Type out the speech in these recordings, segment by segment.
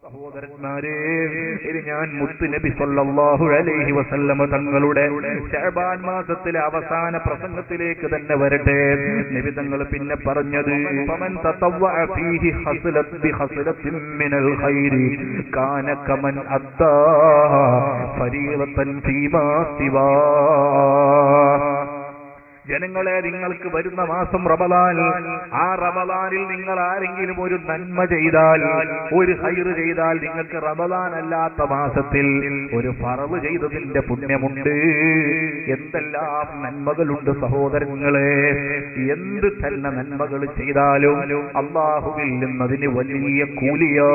സഹോദരന്മാരെ, ഇനി ഞാൻ മുത്ത് നബി സല്ലല്ലാഹു അലൈഹി വസല്ലമ തങ്ങളുടെ ശഅബാൻ മാസത്തിലെ അവസാന പ്രസംഗത്തിലേക്ക് തന്നെ വരട്ടെ. നബി തങ്ങൾ പിന്നെ പറഞ്ഞത്, ഫമൻ തതവ്വഅ ഫീഹി ഹസ്ലത് ബിഹസ്ലത്തിൻ മിനൽ ഖൈരി കാന കമൻ അദ്ദാ ഫരീളതൻ ഫീമാ സിവാ. ജനങ്ങളെ, നിങ്ങൾക്ക് വരുന്ന മാസം റമളാൻ. ആ റമളാനിൽ നിങ്ങൾ ആരെങ്കിലും ഒരു നന്മ ചെയ്താൽ, ഒരു ഖൈർ ചെയ്താൽ, നിങ്ങൾക്ക് റമളാൻ അല്ലാത്ത മാസത്തിൽ ഒരു ഫർള് ചെയ്തതിന്റെ പുണ്യമുണ്ട്. എന്തെല്ലാം നന്മകളുണ്ട് സഹോദരങ്ങളെ. എന്ത് തന്നെ നന്മകൾ ചെയ്താലും അല്ലാഹുവിൽ നിന്നതിന് വലിയ കൂലിയാണ്.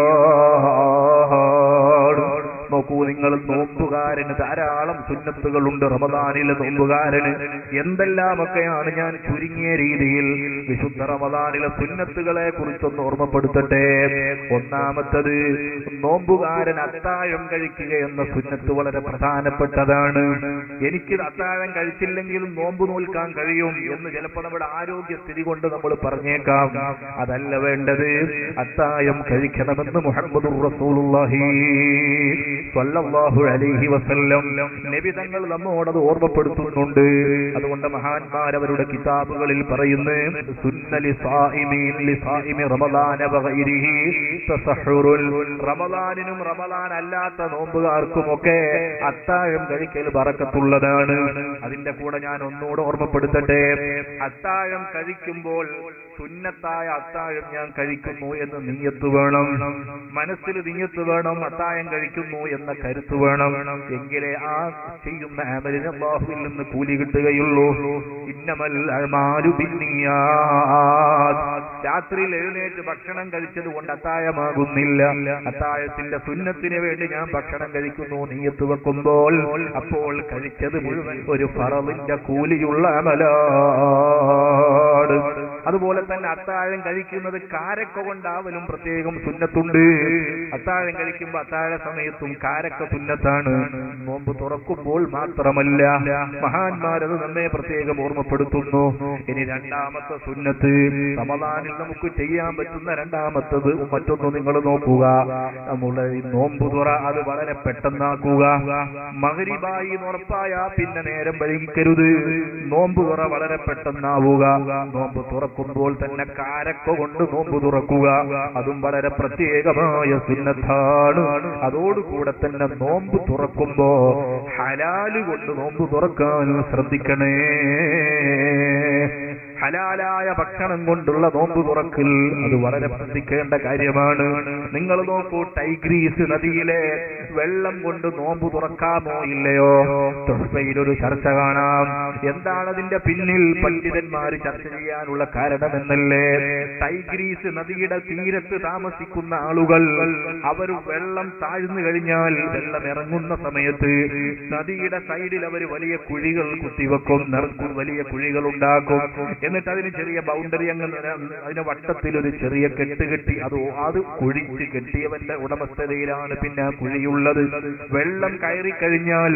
നോക്കൂ, നിങ്ങൾ നോമ്പുകാരന് ധാരാളം സുന്നത്തുകളുണ്ട്. റമളാനിലെ നോമ്പുകാരന് എന്തെല്ലാമൊക്കെയാണ്. ഞാൻ ചുരുങ്ങിയ രീതിയിൽ വിശുദ്ധ റമളാനിലെ സുന്നത്തുകളെ കുറിച്ചൊന്ന് ഓർമ്മപ്പെടുത്തട്ടെ. ഒന്നാമത്തത്, നോമ്പുകാരൻ അത്താഴം കഴിക്കുക എന്ന സുന്നത്ത് വളരെ പ്രധാനപ്പെട്ടതാണ്. എനിക്ക് അത്താഴം കഴിച്ചില്ലെങ്കിലും നോമ്പ് നോൽക്കാൻ കഴിയും എന്ന് ചിലപ്പോൾ നമ്മുടെ ആരോഗ്യസ്ഥിതി കൊണ്ട് നമ്മൾ പറഞ്ഞേക്കാം. അതല്ല വേണ്ടത്. അത്താഴം കഴിക്കണമെന്ന് മുഹമ്മദുർ റസൂലുള്ളാഹി സ്വല്ലല്ലാഹു അലൈഹി വസല്ലം നബി തങ്ങൾ നമ്മോടത് ഓർമ്മപ്പെടുത്തുന്നുണ്ട്. അതുകൊണ്ട് മഹാന്മാർ അവരുടെ കിതാബുകളിൽ പറയുന്നു, സുന്നലി സായിമീൻ ലിസായിമി റമളാന വഗൈരിഹി തസഹുറുൽ. റമളാനിനും റമളാൻ അല്ലാത്ത നോമ്പുകാർക്കുമൊക്കെ അത്താഴം കഴിക്കൽ ബറക്കത്തുള്ളതാണ്. അതിന്റെ കൂടെ ഞാൻ ഒന്നുകൂടെ ഓർമ്മപ്പെടുത്തട്ടെ. അത്താഴം കഴിക്കുമ്പോൾ സുന്നത്തായ അത്താഴം ഞാൻ കഴിക്കുന്നു എന്ന് നിയ്യത്ത് വേണം. മനസ്സിൽ നിയ്യത്ത് വേണം. അത്താഴം കഴിക്കുന്നു എന്ന കരുത്ത് വേണം. എങ്കിലേ ആ ചെയ്യുന്ന അമലിന് അല്ലാഹുവിൽ നിന്ന് കൂലി കിട്ടുകയുള്ളൂ. ഇന്നമൽ അഅ്മാലു ബിന്നിയാത്. രാത്രിയിൽ എഴുന്നേറ്റ് ഭക്ഷണം കഴിച്ചത് കൊണ്ട് അത്താഴമാകുന്നില്ല. അത്താഴത്തിന്റെ സുന്നത്തിന് വേണ്ടി ഞാൻ ഭക്ഷണം കഴിക്കുന്നു നിയ്യത്ത് വെക്കുമ്പോൾ അപ്പോൾ കഴിച്ചത് മുഴുവൻ ഒരു ഫറളിന്റെ കൂലിയുള്ള അമലാണ്. അതുപോലെ തന്നെ അത്താഴം കഴിക്കുന്നത് കാരക്ക കൊണ്ടാവലും പ്രത്യേകം സുന്നത്തുണ്ട്. അത്താഴം കഴിക്കുമ്പോൾ അത്താഴ സമയത്തും കാരക്ക സുന്നത്താണ്. നോമ്പ് തുറക്കുമ്പോൾ മാത്രമല്ല, മഹാന്മാരത് നമ്മെ പ്രത്യേകം ഓർമ്മപ്പെടുത്തുന്നു. ഇനി രണ്ടാമത്തെ സുന്നത്ത്, റമളാനിൽ നമുക്ക് ചെയ്യാൻ പറ്റുന്ന രണ്ടാമത്തത് മറ്റൊന്ന് നിങ്ങൾ നോക്കുക. നമ്മുടെ നോമ്പ് തുറ അത് വളരെ പെട്ടെന്നാക്കുക. മഗ്രിബായി ഉറപ്പായ പിന്നെ നേരം വൈകിക്കരുത്. നോമ്പ് തുറ വളരെ പെട്ടെന്നാവുക. നോമ്പ് തുറക്കുമ്പോൾ തന്നെ കാരക്ക കൊണ്ട് നോമ്പ് തുറക്കുക. അതും വളരെ പ്രത്യേകമായ സുന്നത്താണ്. അതോടുകൂടെ തന്നെ നോമ്പ് തുറക്കുമ്പോ ഹലാല് കൊണ്ട് നോമ്പ് തുറക്കാൻ ശ്രദ്ധിക്കണേ. ഹലാലായ ഭക്ഷണം കൊണ്ടുള്ള നോമ്പ് തുറക്കൽ അത് വളരെ ശ്രദ്ധിക്കേണ്ട കാര്യമാണ്. നിങ്ങൾ നോക്കൂ, ടൈഗ്രീസ് നദിയിലെ വെള്ളം കൊണ്ട് നോമ്പ് തുറക്കാമോ ഇല്ലയോ? തുഹ്ഫയിലൊരു ചർച്ച കാണാം. എന്താണ് അതിന്റെ പിന്നിൽ? പണ്ഡിതന്മാർ ചർച്ച ചെയ്യാനുള്ള കാരണമെന്നല്ലേ, ടൈഗ്രീസ് നദിയുടെ തീരത്ത് താമസിക്കുന്ന ആളുകൾ അവർ വെള്ളം താഴ്ന്നു കഴിഞ്ഞാൽ, വെള്ളം ഇറങ്ങുന്ന സമയത്ത് നദിയുടെ സൈഡിൽ അവർ വലിയ കുഴികൾ കുത്തിവെക്കും. വലിയ കുഴികൾ ഉണ്ടാക്കും. എന്നിട്ട് അതിന് ചെറിയ ബൗണ്ടറി അതിന് വട്ടത്തിൽ ഒരു ചെറിയ കെട്ട് കെട്ടി അത് കുഴിച്ച് കെട്ടിയവന്റെ ഉടമസ്ഥതയിലാണ് പിന്നെ ആ കുഴിയുള്ളത്. വെള്ളം കയറി കഴിഞ്ഞാൽ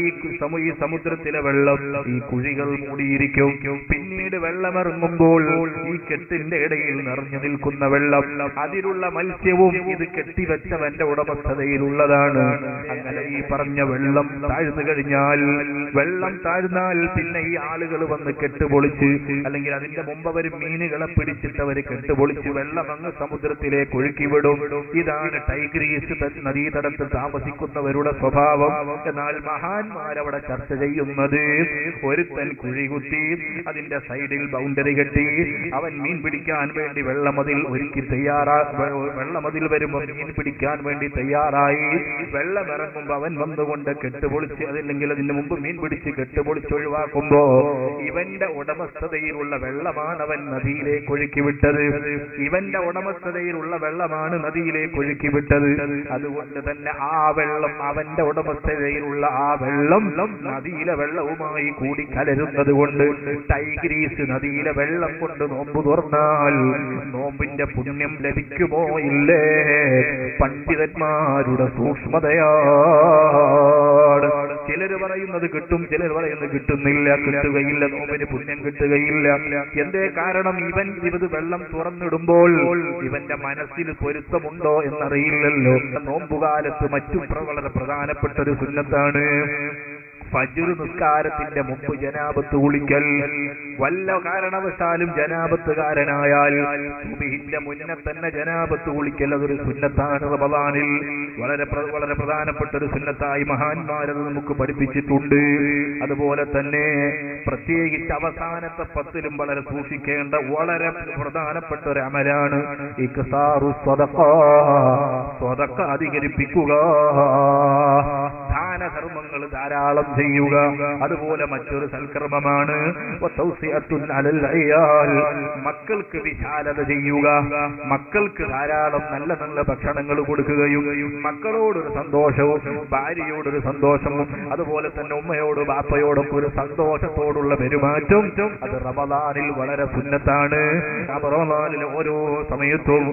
ഈ സമുദ്രത്തിലെ വെള്ളം ഈ കുഴികൾ മൂടിയിരിക്കും. പിന്നീട് വെള്ളമിറങ്ങുമ്പോൾ ഈ കെട്ടിന്റെ ഇടയിൽ നിറഞ്ഞു നിൽക്കുന്ന വെള്ളം, അതിലുള്ള മത്സ്യവും ഇത് കെട്ടിവെച്ചവന്റെ ഉടമസ്ഥതയിലുള്ളതാണ്. അങ്ങനെ ഈ പറഞ്ഞ വെള്ളം താഴ്ന്നു കഴിഞ്ഞാൽ, വെള്ളം താഴ്ന്നാൽ പിന്നെ ഈ ആളുകൾ വന്ന് കെട്ടുപൊളിച്ച്, അല്ലെങ്കിൽ അതിന്റെ മുമ്പ് അവർ മീനുകളെ പിടിച്ചിട്ട് അവർ കെട്ടുപൊളിച്ച് വെള്ളം അങ്ങ് സമുദ്രത്തിലേക്ക് ഒഴുക്കിവിടും. ഇതാണ് ടൈഗ്രീസ് നദീതടത്തിൽ താമസിക്കുന്നവരുടെ സ്വഭാവം. എന്നാൽ മഹാന്മാരവിടെ ചർച്ച ചെയ്യുന്നത്, ഒരുത്തൻ കുഴി കുത്തി അതിന്റെ സൈഡിൽ ബൗണ്ടറി കെട്ടി അവൻ മീൻ പിടിക്കാൻ വേണ്ടി വെള്ളമതിൽ ഒരുക്കി വെള്ളമതിൽ വരുമ്പോൾ മീൻ പിടിക്കാൻ വേണ്ടി തയ്യാറായി. വെള്ളമിറങ്ങുമ്പോ അവൻ വന്നുകൊണ്ട് കെട്ടുപൊളിച്ച്, അതല്ലെങ്കിൽ അതിന് മുമ്പ് മീൻ പിടിച്ച് കെട്ടുപൊളിച്ച് ഒഴിവാക്കുമ്പോ ഇവന്റെ ഉടമസ്ഥതയിലുള്ള വെള്ളമാണ് അവൻ നദിയിലേക്ക് ഒഴുക്കിവിട്ടത്. ഇവന്റെ ഉടമസ്ഥതയിലുള്ള വെള്ളമാണ് നദിയിലേക്ക് ഒഴുക്കിവിട്ടത്. അതുകൊണ്ട് തന്നെ ആ വെള്ളം, അവന്റെ ഉടമസ്ഥതയിലുള്ള ആ വെള്ളം നദിയിലെ വെള്ളവുമായി കൂടി കലരുന്നത് കൊണ്ട് ടൈഗ്രീസ് നദിയിലെ വെള്ളം കൊണ്ട് നോമ്പ് തുറന്നാൽ നോമ്പിന്റെ പുണ്യം ലഭിക്കുമോ ഇല്ലേ? പണ്ഡിതന്മാരുടെ സൂക്ഷ്മതയാണ്. ചിലർ പറയുന്നത് കിട്ടും, ചിലർ പറയുന്നത് കിട്ടുന്നില്ല, കിട്ടുകയില്ല, നോമ്പിന് പുണ്യം കിട്ടുകയില്ല. എന്തേ കാരണം? ഇത് വെള്ളം തുറന്നിടുമ്പോൾ ഇവന്റെ മനസ്സിൽ പൊരുത്തമുണ്ടോ എന്നറിയില്ലല്ലോ. നോമ്പുകാലത്ത് മറ്റു വളരെ പ്രധാനപ്പെട്ട ഒരു സുന്നത്താണ് ഫജ്ർ നിസ്കാരത്തിന്റെ മുമ്പ് ജനാബത്ത് കുളിക്കൽ. വല്ല കാരണവശാലും ജനാബത്തുകാരനായാൽ സുബ്ഹിന്റെ മുന്നേ തന്നെ ജനാബത്ത് കുളിക്കൽ അതൊരു സുന്നത്താണ്. റമദാനിൽ വളരെ പ്രധാനപ്പെട്ട ഒരു സുന്നത്തായി മഹാന്മാരത് നമുക്ക് പഠിപ്പിച്ചിട്ടുണ്ട്. അതുപോലെ തന്നെ പ്രത്യേകിച്ച് അവസാനത്തെ 10ലും വളരെ സൂക്ഷിക്കേണ്ട വളരെ പ്രധാനപ്പെട്ട ഒരു അമലാണ് ഇക്സാറു സ്വദഖ, സ്വദഖ അധികരിപ്പിക്കുക, ദാനധർമ്മങ്ങൾ ധാരാളം ചെയ്യുക. അതുപോലെ മറ്റൊരു സൽക്കർമ്മമാണ് മക്കൾക്ക് വിശാലത ചെയ്യുക, മക്കൾക്ക് ധാരാളം നല്ല നല്ല ഭക്ഷണങ്ങൾ കൊടുക്കുകയും മക്കളോടൊരു സന്തോഷവും ഭാര്യയോടൊരു സന്തോഷവും അതുപോലെ തന്നെ ഉമ്മയോടും ബാപ്പയോടൊക്കെ ഒരു സന്തോഷത്തോടുള്ള പെരുമാറ്റം അത് റമദാനിൽ വളരെ സുന്നത്താണ്. റമദാനിൽ ഓരോ സമയത്തും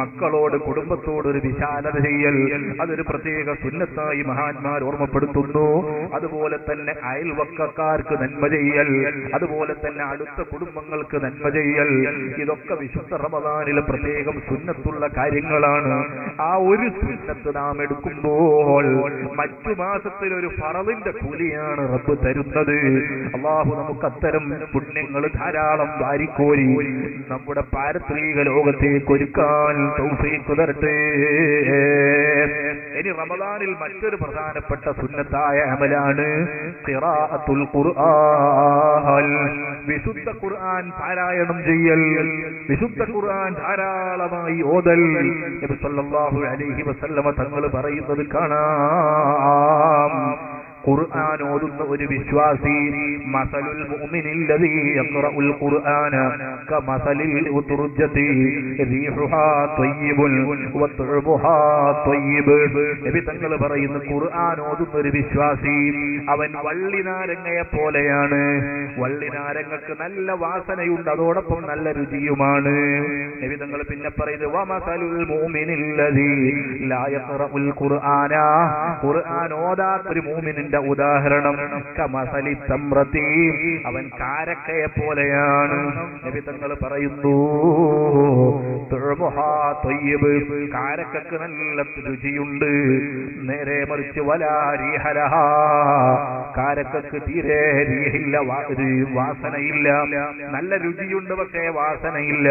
മക്കളോട് കുടുംബത്തോട് ഒരു വിശാലത ചെയ്യൽ അതൊരു പ്രത്യേക സുന്നത്തായി മഹാന്മാർ ഓർമ്മപ്പെടുത്തുന്നു. അതുപോലെ തന്നെ അയൽവക്കക്കാർക്ക് നന്മ ചെയ്യൽ, അതുപോലെ തന്നെ അടുത്ത കുടുംബങ്ങൾക്ക് നന്മ ചെയ്യൽ, ഇതൊക്കെ വിശുദ്ധ റമദാനിൽ പ്രത്യേകം സുന്നത്തുള്ള കാര്യങ്ങളാണ്. ആ ഒരു സുന്നത്ത് നാം എടുക്കുമ്പോൾ മറ്റു മാസത്തിൽ ഒരു ഫറളിന്റെ കൂലിയാണ് റബ്ബ് തരുന്നത്. അല്ലാഹു നമുക്ക് അത്തരം പുണ്യങ്ങൾ ധാരാളം വാരിക്കോരി നമ്മുടെ പാരത്രിക ലോകത്തേക്ക് ഒരുക്കാൻ തൗഫീഖ് തരട്ടെ. ഇനി റമദാനിൽ മറ്റൊരു പ്രധാനപ്പെട്ട സുന്നത്തായ അമലാണ് ഖിറാഅത്തുൽ ഖുർആൻ, വിശുദ്ധ ഖുർആൻ പാരായണം ചെയ്യൽ, വിശുദ്ധ ഖുർആൻ ധാരാളമായി ഓതൽ. നബി സല്ലല്ലാഹു അലൈഹി വസല്ലമ തങ്ങൾ പറയുന്നത് കാണാം, ഖുർആൻ ഓതുന്ന ഒരു വിശ്വാസി മസലുൽ മുഅ്മിനില്ലദീ യഖറഉൽ ഖുർആന കമസലിൽ ഉത്റുജതി റീഹുഹാ ത്വയ്യിബുൻ വത്ഉബുഹാ ത്വയ്യിബ്. നബി തങ്ങൾ പറയുന്നു, ഖുർആൻ ഓതുന്ന ഒരു വിശ്വാസി അവൻ വള്ളിനാരങ്ങയെ പോലെയാണ്. വള്ളിനാരങ്ങക്ക് നല്ല വാസനയുണ്ട്, അതോടൊപ്പം നല്ല രുചിയുമാണ്. നബി തങ്ങൾ പിന്നെ പറയുന്നത് വമസലുൽ മുഅ്മിനില്ലദീ ലാ യഖറഉൽ ഖുർആന, ഖുർആൻ ഓതാത്ത ഒരു മുഅ്മിനിന്റെ ഉദാഹരണം കമസലി തംറതി, അവൻ കാരക്കയെ പോലെയാണ്. നബി തങ്ങൾ പറയുന്നു തുഅമുഹാ ത്വയ്യിബ്, കാരക്കക്ക് നല്ല രുചിയുണ്ട്. നേരെ മറിച്ച് വലാ റീഹലഹാ, കാരക്കക്ക് തീരെ റീഹില്ല, വാസനയില്ല. നല്ല രുചിയുണ്ട് പക്ഷേ വാസനയില്ല.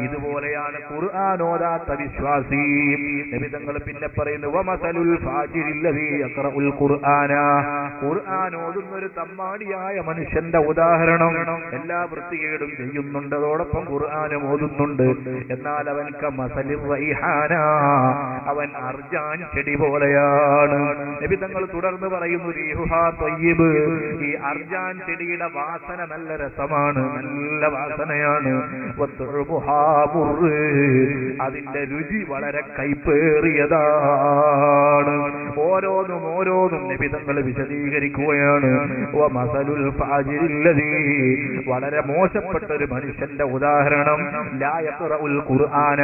ഇതുപോലെയാണ് ഖുർആൻ ഓതാത്ത വിശ്വാസി. നബി തങ്ങൾ പിന്നെ പറയുന്നു വമസലുൽ ഫാജിരില്ലദീ യഖറഉൽ ഖുർആന, ഖുർആൻ ഓതുന്ന ഒരു തമ്മാടിയായ മനുഷ്യന്റെ ഉദാഹരണം എല്ലാ വൃത്തികേടും ചെയ്യുന്നുണ്ട്, അതോടൊപ്പം ഖുർആനും ഓതുന്നുണ്ട്. എന്നാൽ അവൻ കമസലിർ റൈഹാന, അവൻ അർജാൻ ചെടി പോലെയാണ്. നബി തങ്ങൾ തുടർന്ന് പറയുന്നു റീഹുഹാ ത്വയ്യിബ്, ഈ അർജാൻ ചെടിയുടെ വാസന നല്ല രസമാണ്, നല്ല വാസനയാണ്. വത്ഉബുഹാ മുർറ്, അതിന്റെ രുചി വളരെ കൈപ്പേറിയതാണ്. ഓരോന്നും നബി തങ്ങൾ വിശദീകരിക്കുകയാണ്. വമസലുൽ ഫാജിരില്ലദീ, വളരെ മോശപ്പെട്ട ഒരു മനുഷ്യന്റെ ഉദാഹരണം ലാ യഖറഉൽ ഖുർആന,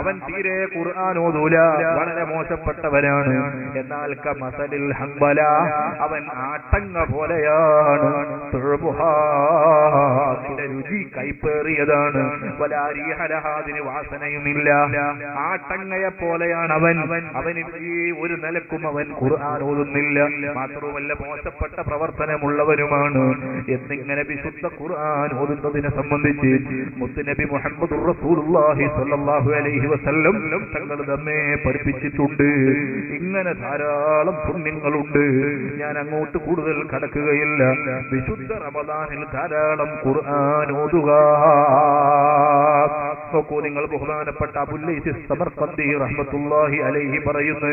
അവൻ തീരെ ഖുർആൻ ഓതൂല, വളരെ മോശപ്പെട്ടവനാണ്. എന്നാൽ കമസലിൽ ഹംബല, അവൻ ആട്ടങ്ങ പോലെയാണ്. തുഅബുഹാ, അതിന്റെ രുചി കൈപ്പേറിയതാണ്. വലാ റീഹലഹാ, അതിന് വാസനയുമില്ല. ആട്ടങ്ങയെ പോലെയാണ് അവൻ. അവന് ഈ ഒരു നിലക്കും അവൻ ഖുർആൻ ഓതുന്നില്ല, മാത്രവുമല്ല മോശപ്പെട്ട പ്രവർത്തനമുള്ളവരുമാണ്. എന്നിങ്ങനെ വിശുദ്ധ ഖുർആൻ ഓതുന്നതിനെ സംബന്ധിച്ച് മുത്തുനബി മുഹമ്മദുർ റസൂലുള്ളാഹി സ്വല്ലല്ലാഹു അലൈഹി വസല്ലം തങ്ങൾ നമ്മെ പഠിപ്പിച്ചിട്ടുണ്ട്. ഇങ്ങനെ ധാരാളം പുണ്യങ്ങളുണ്ട്. ഞാൻ അങ്ങോട്ട് കൂടുതൽ കടക്കുകയില്ല. വിശുദ്ധ റമദാനിൽ ധാരാളം ഖുർആൻ ഓതുക. നോക്കൂ നിങ്ങൾ, ബഹുമാനപ്പെട്ട അബുല്ലൈസ് സമർഖന്ദി റഹ്മത്തുള്ളാഹി അലൈഹി പറയുന്നു,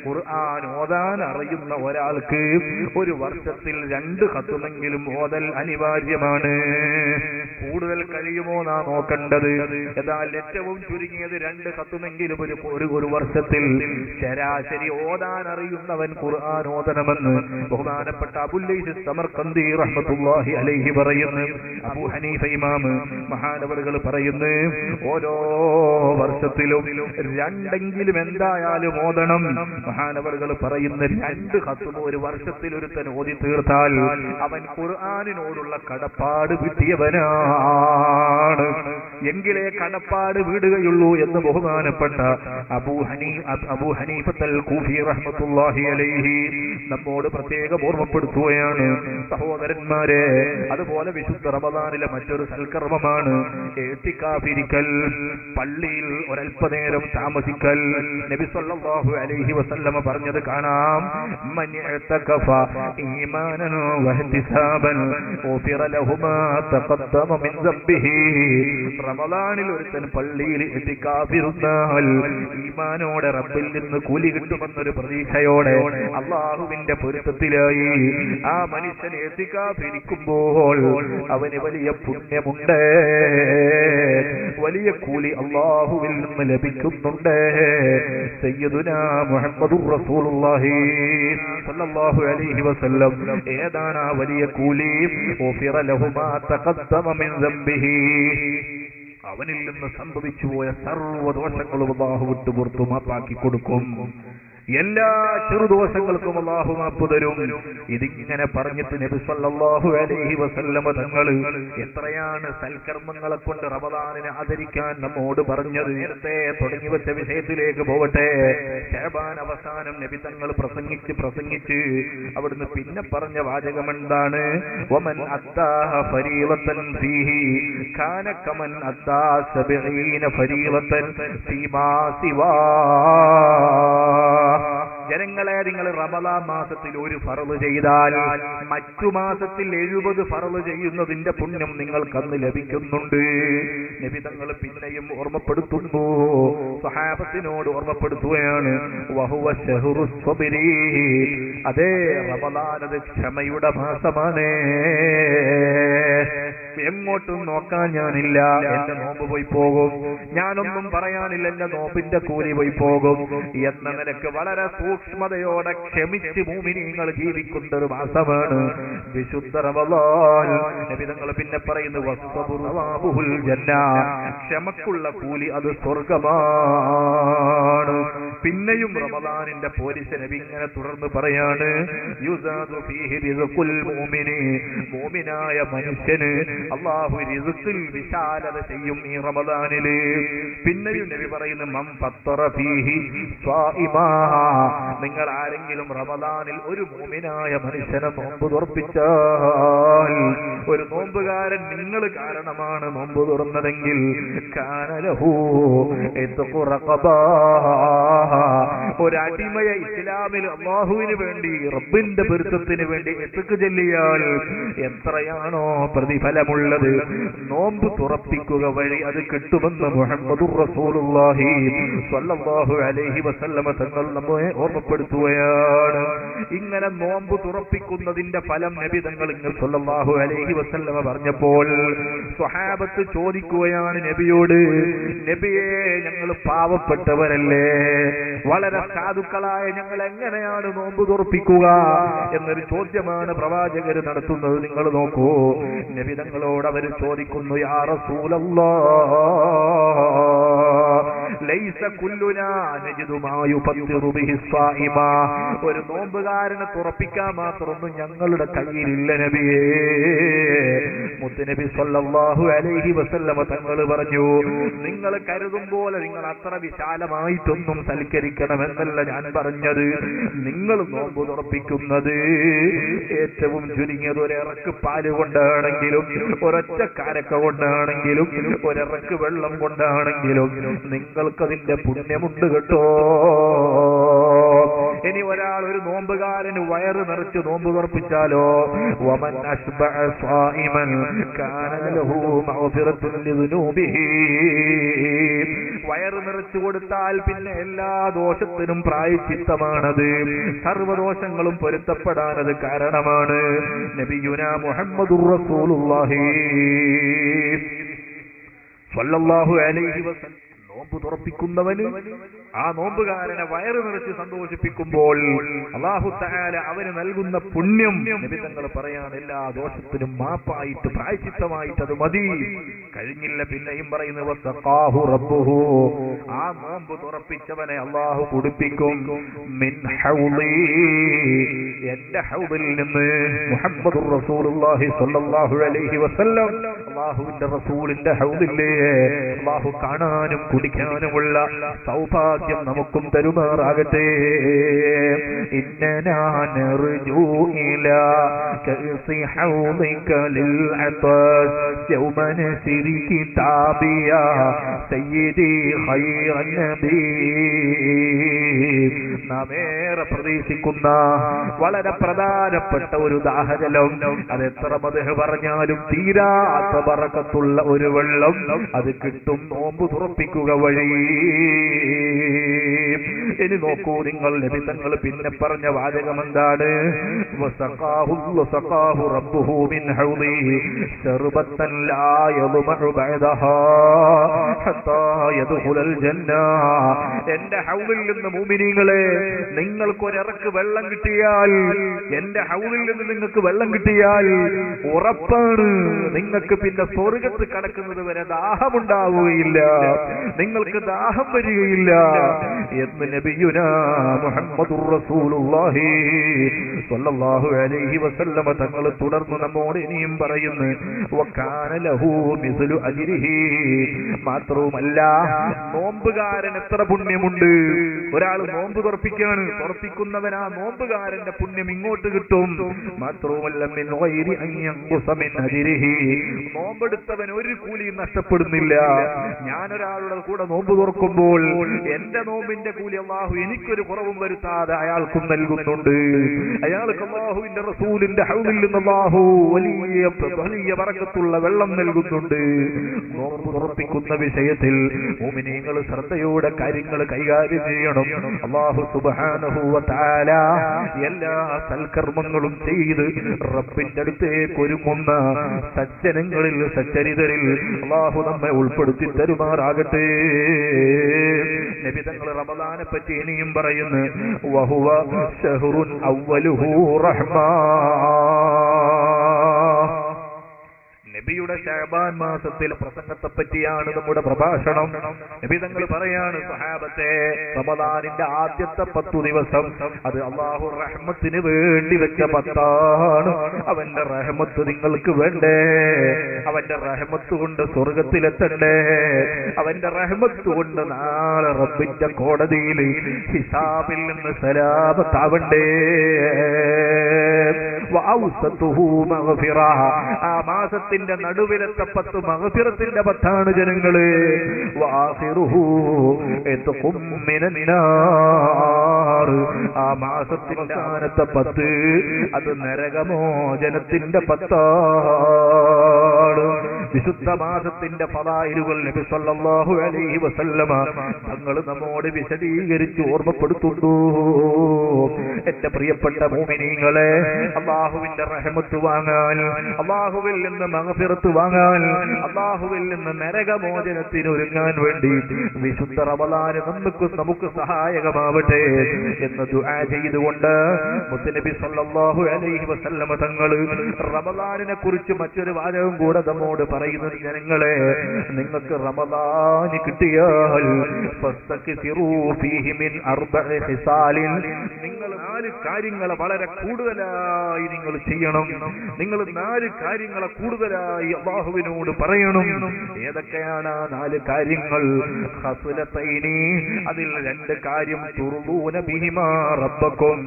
ഖുർആൻ ഓതാൻ അറിയുന്ന ഒരാൾക്ക് ഒരു വർഷത്തിൽ 2 ഖത്മെങ്കിലും ഓതൽ അനിവാര്യമാണ്. കൂടുതൽ കഴിയുമോ നാം നോക്കേണ്ടത്. എന്നാൽ ഏറ്റവും ചുരുങ്ങിയത് 2 ഖത്മെങ്കിലും ഒരു വർഷത്തിൽ ശരാശരി ഓതാൻ അറിയുന്നവൻ ഖുർആൻ ഓതണമെന്ന് ബഹുമാനപ്പെട്ട അബുല്ലൈസ് സമർഖന്ദി റഹ്മത്തുള്ളാഹി അലൈഹി പറയുന്നു. അബൂ ഹനീഫ ഇമാം മഹാനവറുകൾ പറയുന്നു, ഓരോ വർഷത്തിലും രണ്ടെങ്കിലും എന്തായാലും ഓതണം. മഹാനവറുകൾ പറയുന്ന 2 ഖത്മ ഒരു വർഷത്തിൽ ഒരുത്തൻ ഓതി തീർത്താൽ അവൻ ഖുർആനിനോടുള്ള കടപ്പാട് വിട്ടിയവനാണ്. എങ്കിലേ കടപ്പാട് വിടുകയുള്ളൂ എന്ന് ബഹുമാനപ്പെട്ട അബൂ ഹനീഫത്തുൽ കൂഫി റഹ്മത്തുള്ളാഹി അലൈഹി നമ്മോട് പ്രത്യേകം ഓർമ്മപ്പെടുത്തുകയാണ്. സഹോദരന്മാരെ, അതുപോലെ വിശുദ്ധ റമദാനിലെ മറ്റൊരു സൽക്കർമ്മമാണ് ഇഅ്തികാഫിരിക്കൽ, പള്ളിയിൽ ഒരൽപ്പനേരം താമസിക്കൽ. നബി സല്ലല്ലാഹു അലൈഹി വസല്ലമ പറഞ്ഞത് കാണാം, മൻ ഇഅ്തകഫ ഈമാനൻ വഹ്തിസാബൻ ഗുഫിറ ലഹു മാ തഖദ്ദമ മിൻ ദംബിഹി. റമദാനിൽ ഒരുത്തൻ പള്ളിയിൽ ഇഅ്തികാഫിരുന്നാൽ ഈമാനോടെ റബ്ബിൽ നിന്ന് കൂലി കിട്ടുമെന്നൊരു പ്രതീക്ഷയോടെ അല്ലാഹുവിന്റെ പൊരുത്തത്തിലായി ആ മനുഷ്യൻ ഇഅ്തികാഫിരിക്കുമ്പോൾ അവന് വലിയ പുണ്യമുണ്ട്, വലിയ കൂലി അല്ലാഹുവിൽ നിന്ന് ലഭിക്കുന്നുണ്ട്. സയ്യിദുനാ മുഹമ്മദുർ റസൂലുള്ളാഹി സ്വല്ലല്ലാഹു അലൈഹി വസല്ലം ഏതാണ് ആ വലിയ കൂലി? ഗുഫിറ ലഹു മാ തഖദ്ദമ മിൻ ദംബിഹി. അവനിൽ നിന്ന് സംഭവിച്ചു പോയ സർവ്വദോഷങ്ങളും അല്ലാഹു വിട്ടുപുറത്തു മാപ്പാക്കി കൊടുക്കും. എല്ലാ ചെറുദോഷങ്ങൾക്കും അല്ലാഹു മാപ്പ് തരും. ഇതിങ്ങനെ പറഞ്ഞിട്ട് നബി സല്ലല്ലാഹു അലൈഹി വസല്ലമ തങ്ങൾ എത്രയാണ് സൽക്കർമ്മങ്ങളെ കൊണ്ട് റമദാനിനെ ആദരിക്കാൻ നമ്മോട് പറഞ്ഞത്. നേരത്തെ തുടങ്ങി വെച്ച വിഷയത്തിലേക്ക് പോവട്ടെ. ശഅബാൻ അവസാനം നബി തങ്ങൾ പ്രസംഗിച്ച് അവിടുന്ന് പിന്നെ പറഞ്ഞ വാചകം എന്താണ്? വമൻ അദ്ദാ ഫരീളതൻ ഫീഹി കാന കമൻ അദ്ദാ 70 ഫരീളതൻ ഫീമാ സിവാ. ജനങ്ങളെ, നിങ്ങൾ റമദാൻ മാസത്തിൽ ഒരു ഫർള് ചെയ്താൽ മറ്റു മാസത്തിൽ 70 ഫർള് ചെയ്യുന്നതിന്റെ പുണ്യം നിങ്ങൾക്കന്ന് ലഭിക്കുന്നുണ്ട്. നബി തങ്ങൾ പിന്നെയും ഓർമ്മപ്പെടുത്തുന്നു, സഹാബത്തിനോട് ഓർമ്മപ്പെടുത്തുകയാണ്, വഹുവ ശഹ്റുസ് സ്വബ്രി. അതേ, റമദാൻ അത് ക്ഷമയുടെ മാസമാണ്. എങ്ങോട്ടും നോക്കാൻ ഞാനില്ല, എന്റെ നോമ്പ് പോയി പോകും. ഞാനൊന്നും പറയാനില്ല, എന്റെ നോമ്പിന്റെ കൂലി പോയി പോകും എന്ന നിലക്ക് വളരെ സൂക്ഷ്മതയോടെ ക്ഷമിച്ച് മുഅ്മിനീങ്ങൾ ജീവിക്കുന്ന ഒരു മാസമാണ് വിശുദ്ധ റമദാൻ. നബി തങ്ങൾ പിന്നെ പറയുന്നു, വസ്സബുൽ ജന്ന. ക്ഷമക്കുള്ള കൂലി അത് സ്വർഗമാണ്. പിന്നെയും റമദാനിന്റെ പോലീസ് നബി ഇങ്ങനെ തുടർന്ന് പറയാണ്, യുസാദു ഫീഹി റിസ്ഖുൽ മുഅ്മിനി. മുഅ്മിനായ മനുഷ്യന് അല്ലാഹു റിസ്ഖിൽ വിശാലത ചെയ്യും ഈ റമദാനില്. പിന്നെയും നബി പറയുന്നു, മൻ ഫത്തറ ഫീഹി സ്വാഇമാ. നിങ്ങൾ ആരെങ്കിലും റമദാനിൽ ഒരു മുഅ്മിനായ മനുഷ്യനെ നോമ്പ് തുറപ്പിച്ചാൽ, ഒരു നോമ്പുകാരൻ നിങ്ങൾ കാരണമാണ് നോമ്പ് തുറന്നതെങ്കിൽ, കാന ലഹു ഇത്ഖു റഖബാ. ഒരടിമയെ ഇസ്ലാമിൽ അല്ലാഹുവിന് വേണ്ടി, റബ്ബിന്റെ പൊരുത്തത്തിന് വേണ്ടി ഇത്ഖ് ചൊല്ലിയാൽ എത്രയാണോ പ്രതിഫലമുള്ളത്, നോമ്പ് തുറപ്പിക്കുക വഴി അത് കിട്ടുമെന്ന് മുഹമ്മദുർ റസൂലുള്ളാഹി സ്വല്ലല്ലാഹു അലൈഹി വസല്ലമ തങ്ങൾ നമ്മെ ഓർമ്മപ്പെടുത്തുകയാണ്. ഇങ്ങനെ നോമ്പ് തുറപ്പിക്കുന്നതിന്റെ ഫലം നബി തങ്ങൾ ഇങ്ങനെ സ്വല്ലല്ലാഹു അലൈഹി വസല്ലമ പറഞ്ഞപ്പോൾ സ്വഹാബത്ത് ചോദിക്കുകയാണ് നബിയോട്, നബിയെ, ഞങ്ങൾ പാവപ്പെട്ടവരല്ലേ, വളരെ സാധുക്കളായ ഞങ്ങൾ എങ്ങനെയാണ് നോമ്പ് തുറപ്പിക്കുക എന്നൊരു ചോദ്യമാണ് പ്രവാചകർ നടത്തുന്നത്. നിങ്ങൾ നോക്കൂ, നബി തങ്ങളോട് അവർ ചോദിക്കുന്നു, യാ റസൂലല്ലാഹ്, ലൈസ കുല്ലുനാ നജിദു മാ യുഫത്തിറു ബിഹി സ്വാഇമ. ഒരു നോമ്പുകാരനെ തുറപ്പിക്കാൻ മാത്രമൊന്നും ഞങ്ങളുടെ കയ്യിലില്ല നബിയേ. മുത്തുനബി സ്വല്ലല്ലാഹു അലൈഹി വസല്ലമ തങ്ങൾ പറഞ്ഞു, നിങ്ങൾ കരുതും പോലെ നിങ്ങൾ അത്ര വിശാലമായിട്ടൊന്നും സൽക്കരിക്കണമെന്നല്ല ഞാൻ പറഞ്ഞത്. നിങ്ങൾ നോമ്പ് തുറപ്പിക്കുന്നത് ഏറ്റവും ചുരുങ്ങിയത് ഒരിറക്ക് പാല് കൊണ്ടാണെങ്കിലും, ഒരൊറ്റ കാരക്ക കൊണ്ടാണെങ്കിലും, ഒരിറക്ക് വെള്ളം കൊണ്ടാണെങ്കിലും നിങ്ങൾക്കതിന്റെ പുണ്യമുണ്ട് കേട്ടോ. ഇനി ഒരാൾ, ഒരു നോമ്പുകാരന് വയറ് നിറച്ച് നോമ്പ് തുറപ്പിച്ചാലോ, വമൻ അശ്ബഅ സ്വാഇമൻ കാന ലഹു മഗ്ഫിറത്തുൻ ലിദുനൂബിഹി. വയറ് നിറച്ചു കൊടുത്താൽ പിന്നെ എല്ലാ ദോഷത്തിനും പ്രായശ്ചിത്തമാണത്, സർവ്വദോഷങ്ങളും പൊരുത്തപ്പെടാനത് കാരണമാണ്. നബിയുനാ മുഹമ്മദുർ റസൂലുള്ളാഹി സ്വല്ലല്ലാഹു അലൈഹി വസല്ലം നോമ്പ് തുറപ്പിക്കുന്നവന് ആ നോമ്പുകാരനെ വയറ് നിറച്ച് സന്തോഷിപ്പിക്കുമ്പോൾ അല്ലാഹു തആല അവന് നൽകുന്ന പുണ്യം നബി തങ്ങൾ പറയാണ് എല്ലാ ദോഷത്തിനും മാപ്പായിട്ട് പ്രായശ്ചിത്തമായിട്ട് അത് മതി. കഴിഞ്ഞില്ല പിന്നെയും പറയുന്നു വസഖാഹു റബ്ബുഹു, ആ നോമ്പ് തുറപ്പിച്ചവനെ അല്ലാഹു കുടിപ്പിക്കും മിൻ ഹൗളി, എന്റെ ഹൗദിൽ നിന്ന്. മുഹമ്മദുർ റസൂലുള്ളാഹി സ്വല്ലല്ലാഹു അലൈഹി വസല്ലം, അല്ലാഹുവിന്റെ റസൂലിന്റെ ഹൗദില്ലേ, അല്ലാഹു കാണാനും കുടിക്കാനുമുള്ള സൗഭാഗ്യം നമുക്കും തരുമാറാകട്ടെ. ഇന്നനാ നർജൂ ഇലാ കഅസി ഹൗദിക ലിൽ അതാസ് യൗമ നസിരി കിതാബിയാ സയ്യിദി ഖൈറൻ നബി. നാമേറെ പ്രതീക്ഷിക്കുന്ന വളരെ പ്രധാനപ്പെട്ട ഒരു ദാഹജലം, അത് എത്ര മദ്ഹ് പറഞ്ഞാലും തീരാത്ത ബറക്കത്തുള്ള ഒരു വെള്ളം, അത് കിട്ടും നോമ്പ് തുറപ്പിക്കുക വഴി. ഇനി നോക്കൂ നിങ്ങൾ, നബി തങ്ങൾ പിന്നെ പറഞ്ഞ വാചകം എന്താണ്? വസഖാഹു റബ്ബുഹു മിൻ ഹൗദിഹി ശർബത്തൻ ലാ യദ്മഉ ബഅദഹാ ഹത്താ യദ്ഖുലൽ ജന്ന. എന്റെ ഹൗദിൽ നിന്ന് മുഅ്മിനീങ്ങളെ, നിങ്ങൾക്ക് ഒരിറക്ക് വെള്ളം കിട്ടിയാൽ, എന്റെ ഹൗദിൽ നിന്ന് നിങ്ങൾക്ക് വെള്ളം കിട്ടിയാൽ ഉറപ്പാണ് നിങ്ങൾക്ക് പിന്നെ സ്വർഗ്ഗത്ത് കടക്കുന്നത് വരെ ദാഹമുണ്ടാവുകയില്ല, നിങ്ങൾക്ക് ദാഹം വരികയില്ല എന്ന് നബിയുനാ മുഹമ്മദുർ റസൂലുള്ളാഹി സ്വല്ലല്ലാഹു അലൈഹി വസല്ലം തങ്ങൾ തുടർന്ന് നമ്മോട് ഇനിയും പറയുന്നു വകാന ലഹു മിസ്ലു അജ്രിഹി. മാത്രവുമല്ല, നോമ്പുകാരൻ എത്ര പുണ്യമുണ്ട്. ഒരാൾ നോമ്പ് തുറപ്പിക്കുകയാണ്, തുറപ്പിക്കുന്നവൻ ആ നോമ്പുകാരന്റെ പുണ്യം ഇങ്ങോട്ട് കിട്ടും. മാത്രവുമല്ല മിൻ ഗൈരി അൻ യൻഖുസ മിൻ അജ്രിഹി, നോമ്പെടുത്തവൻ ഒരു കൂലിയും നഷ്ടപ്പെടുന്നില്ല. ഞാനൊരാളുടെ കൂടെ നോമ്പ് തുറക്കുമ്പോൾ എന്റെ നോമ്പിന്റെ കൂലി അല്ലാഹു എനിക്കൊരു കുറവും വരുത്താതെ അയാൾക്കും നൽകുന്നുണ്ട്. അയാൾക്ക് അല്ലാഹുവിന്റെ റസൂലിന്റെ ഹൗദിൽ നിന്ന് അല്ലാഹു വലിയ ബറക്കത്തുള്ള വെള്ളം നൽകുന്നുണ്ട്. നോമ്പ് തുറപ്പിക്കുന്ന വിഷയത്തിൽ മുഅ്മിനീങ്ങൾ ശ്രദ്ധയോടെ കാര്യങ്ങൾ കൈകാര്യം ചെയ്യണം. അല്ലാഹു സുബ്ഹാനഹു വ തആല എല്ലാ സൽക്കർമ്മങ്ങളും ചെയ്ത് റബ്ബിന്റെ അടുത്തേക്ക് ഒരുങ്ങുന്ന സജ്ജനങ്ങളിൽ സച്ചരിതരിൽ അല്ലാഹു നമ്മെ ഉൾപ്പെടുത്തി തരുമാറാകട്ടെ. നബി തങ്ങൾ റമദാനെ പറ്റി ഇനിയും പറയുന്നു വഹുവ ശഹ്റുൻ അവ്വലുഹു റഹ്മാ. നബിയുടെ ശഅബാൻ മാസത്തിലെ പ്രസംഗത്തെ പറ്റിയാണ് നമ്മുടെ പ്രഭാഷണം. നബി തങ്ങൾ പറയാണ് സഹാബത്തെ, റമദാനിന്റെ ആദ്യത്തെ 10 ദിവസം അത് അല്ലാഹു റഹ്മത്തിന് വേണ്ടി വെച്ച 10ആണ്. അവന്റെ റഹ്മത്ത് നിങ്ങൾക്ക് വേണ്ടേ? അവന്റെ റഹ്മത്ത് കൊണ്ട് സ്വർഗത്തിലെത്തണ്ടേ? അവന്റെ റഹ്മത്ത് കൊണ്ട് നാളെ റബ്ബിന്റെ കോടതിയിൽ ഹിസാബിൽ നിന്ന് സലാമത്താവണ്ടേ? വഔസതുഹു മഗ്ഫിറ, ആ മാസത്തിന്റെ നടുവിലത്തെ 10 മഗ്ഫിറത്തിന്റെ 10ആണ് ജനങ്ങള്. വആഖിറുഹു ഇത്ഖും മിനന്നാർ, ആ മാസത്തിന്റെ അവസാനത്തെ 10 അത് നരകമോചനത്തിന്റെ 10ആണ്. വിശുദ്ധ മാസത്തിന്റെ ഫളായിലുകൾ നബി സല്ലല്ലാഹു അലൈഹി വസല്ലമ തങ്ങൾ നമ്മോട് വിശദീകരിച്ച് ഓർമ്മപ്പെടുത്തുന്നു. എന്റെ പ്രിയപ്പെട്ട മുഅ്മിനീങ്ങളെ, അല്ലാഹുവിന്റെ റഹ്മത്ത് വാങ്ങാൻ, അല്ലാഹുവിൽ നിന്ന് മഗ്ഫിറത്ത് വാങ്ങാൻ, അല്ലാഹുവിൽ നിന്ന് നരകമോചനത്തിന് ഒരുങ്ങാൻ വേണ്ടി വിശുദ്ധ റമദാൻ നമുക്ക് സഹായകമാവട്ടെ എന്ന് ദുആ ചെയ്തുകൊണ്ട് മുത്തനബി സല്ലല്ലാഹു അലൈഹി വസല്ലമ തങ്ങൾ റമദാനിനെ കുറിച്ച് മറ്റൊരു വാചകം കൂടെ നമ്മോട് പറയുന്നത്, ജനങ്ങളെ, നിങ്ങൾക്ക് റമദാൻ കിട്ടിയാൽ ഫസ്തക്സിറൂ ഫീഹി മിൻ 4 ഖിസാലിൻ, നിങ്ങൾ 4 കാര്യങ്ങളെ വളരെ കൂടുതലായി നിങ്ങൾ ചെയ്യണം. നിങ്ങൾ 4 കാര്യങ്ങളെ കൂടുതലായി അല്ലാഹുവിനോട് പറയണം. ഏതൊക്കെയാണ് ആ 4 കാര്യങ്ങൾ? ഖസ്ലതൈനി, അതിൽ 2 കാര്യം തുർദൂന ബിഹിമാ റബ്ബക്കും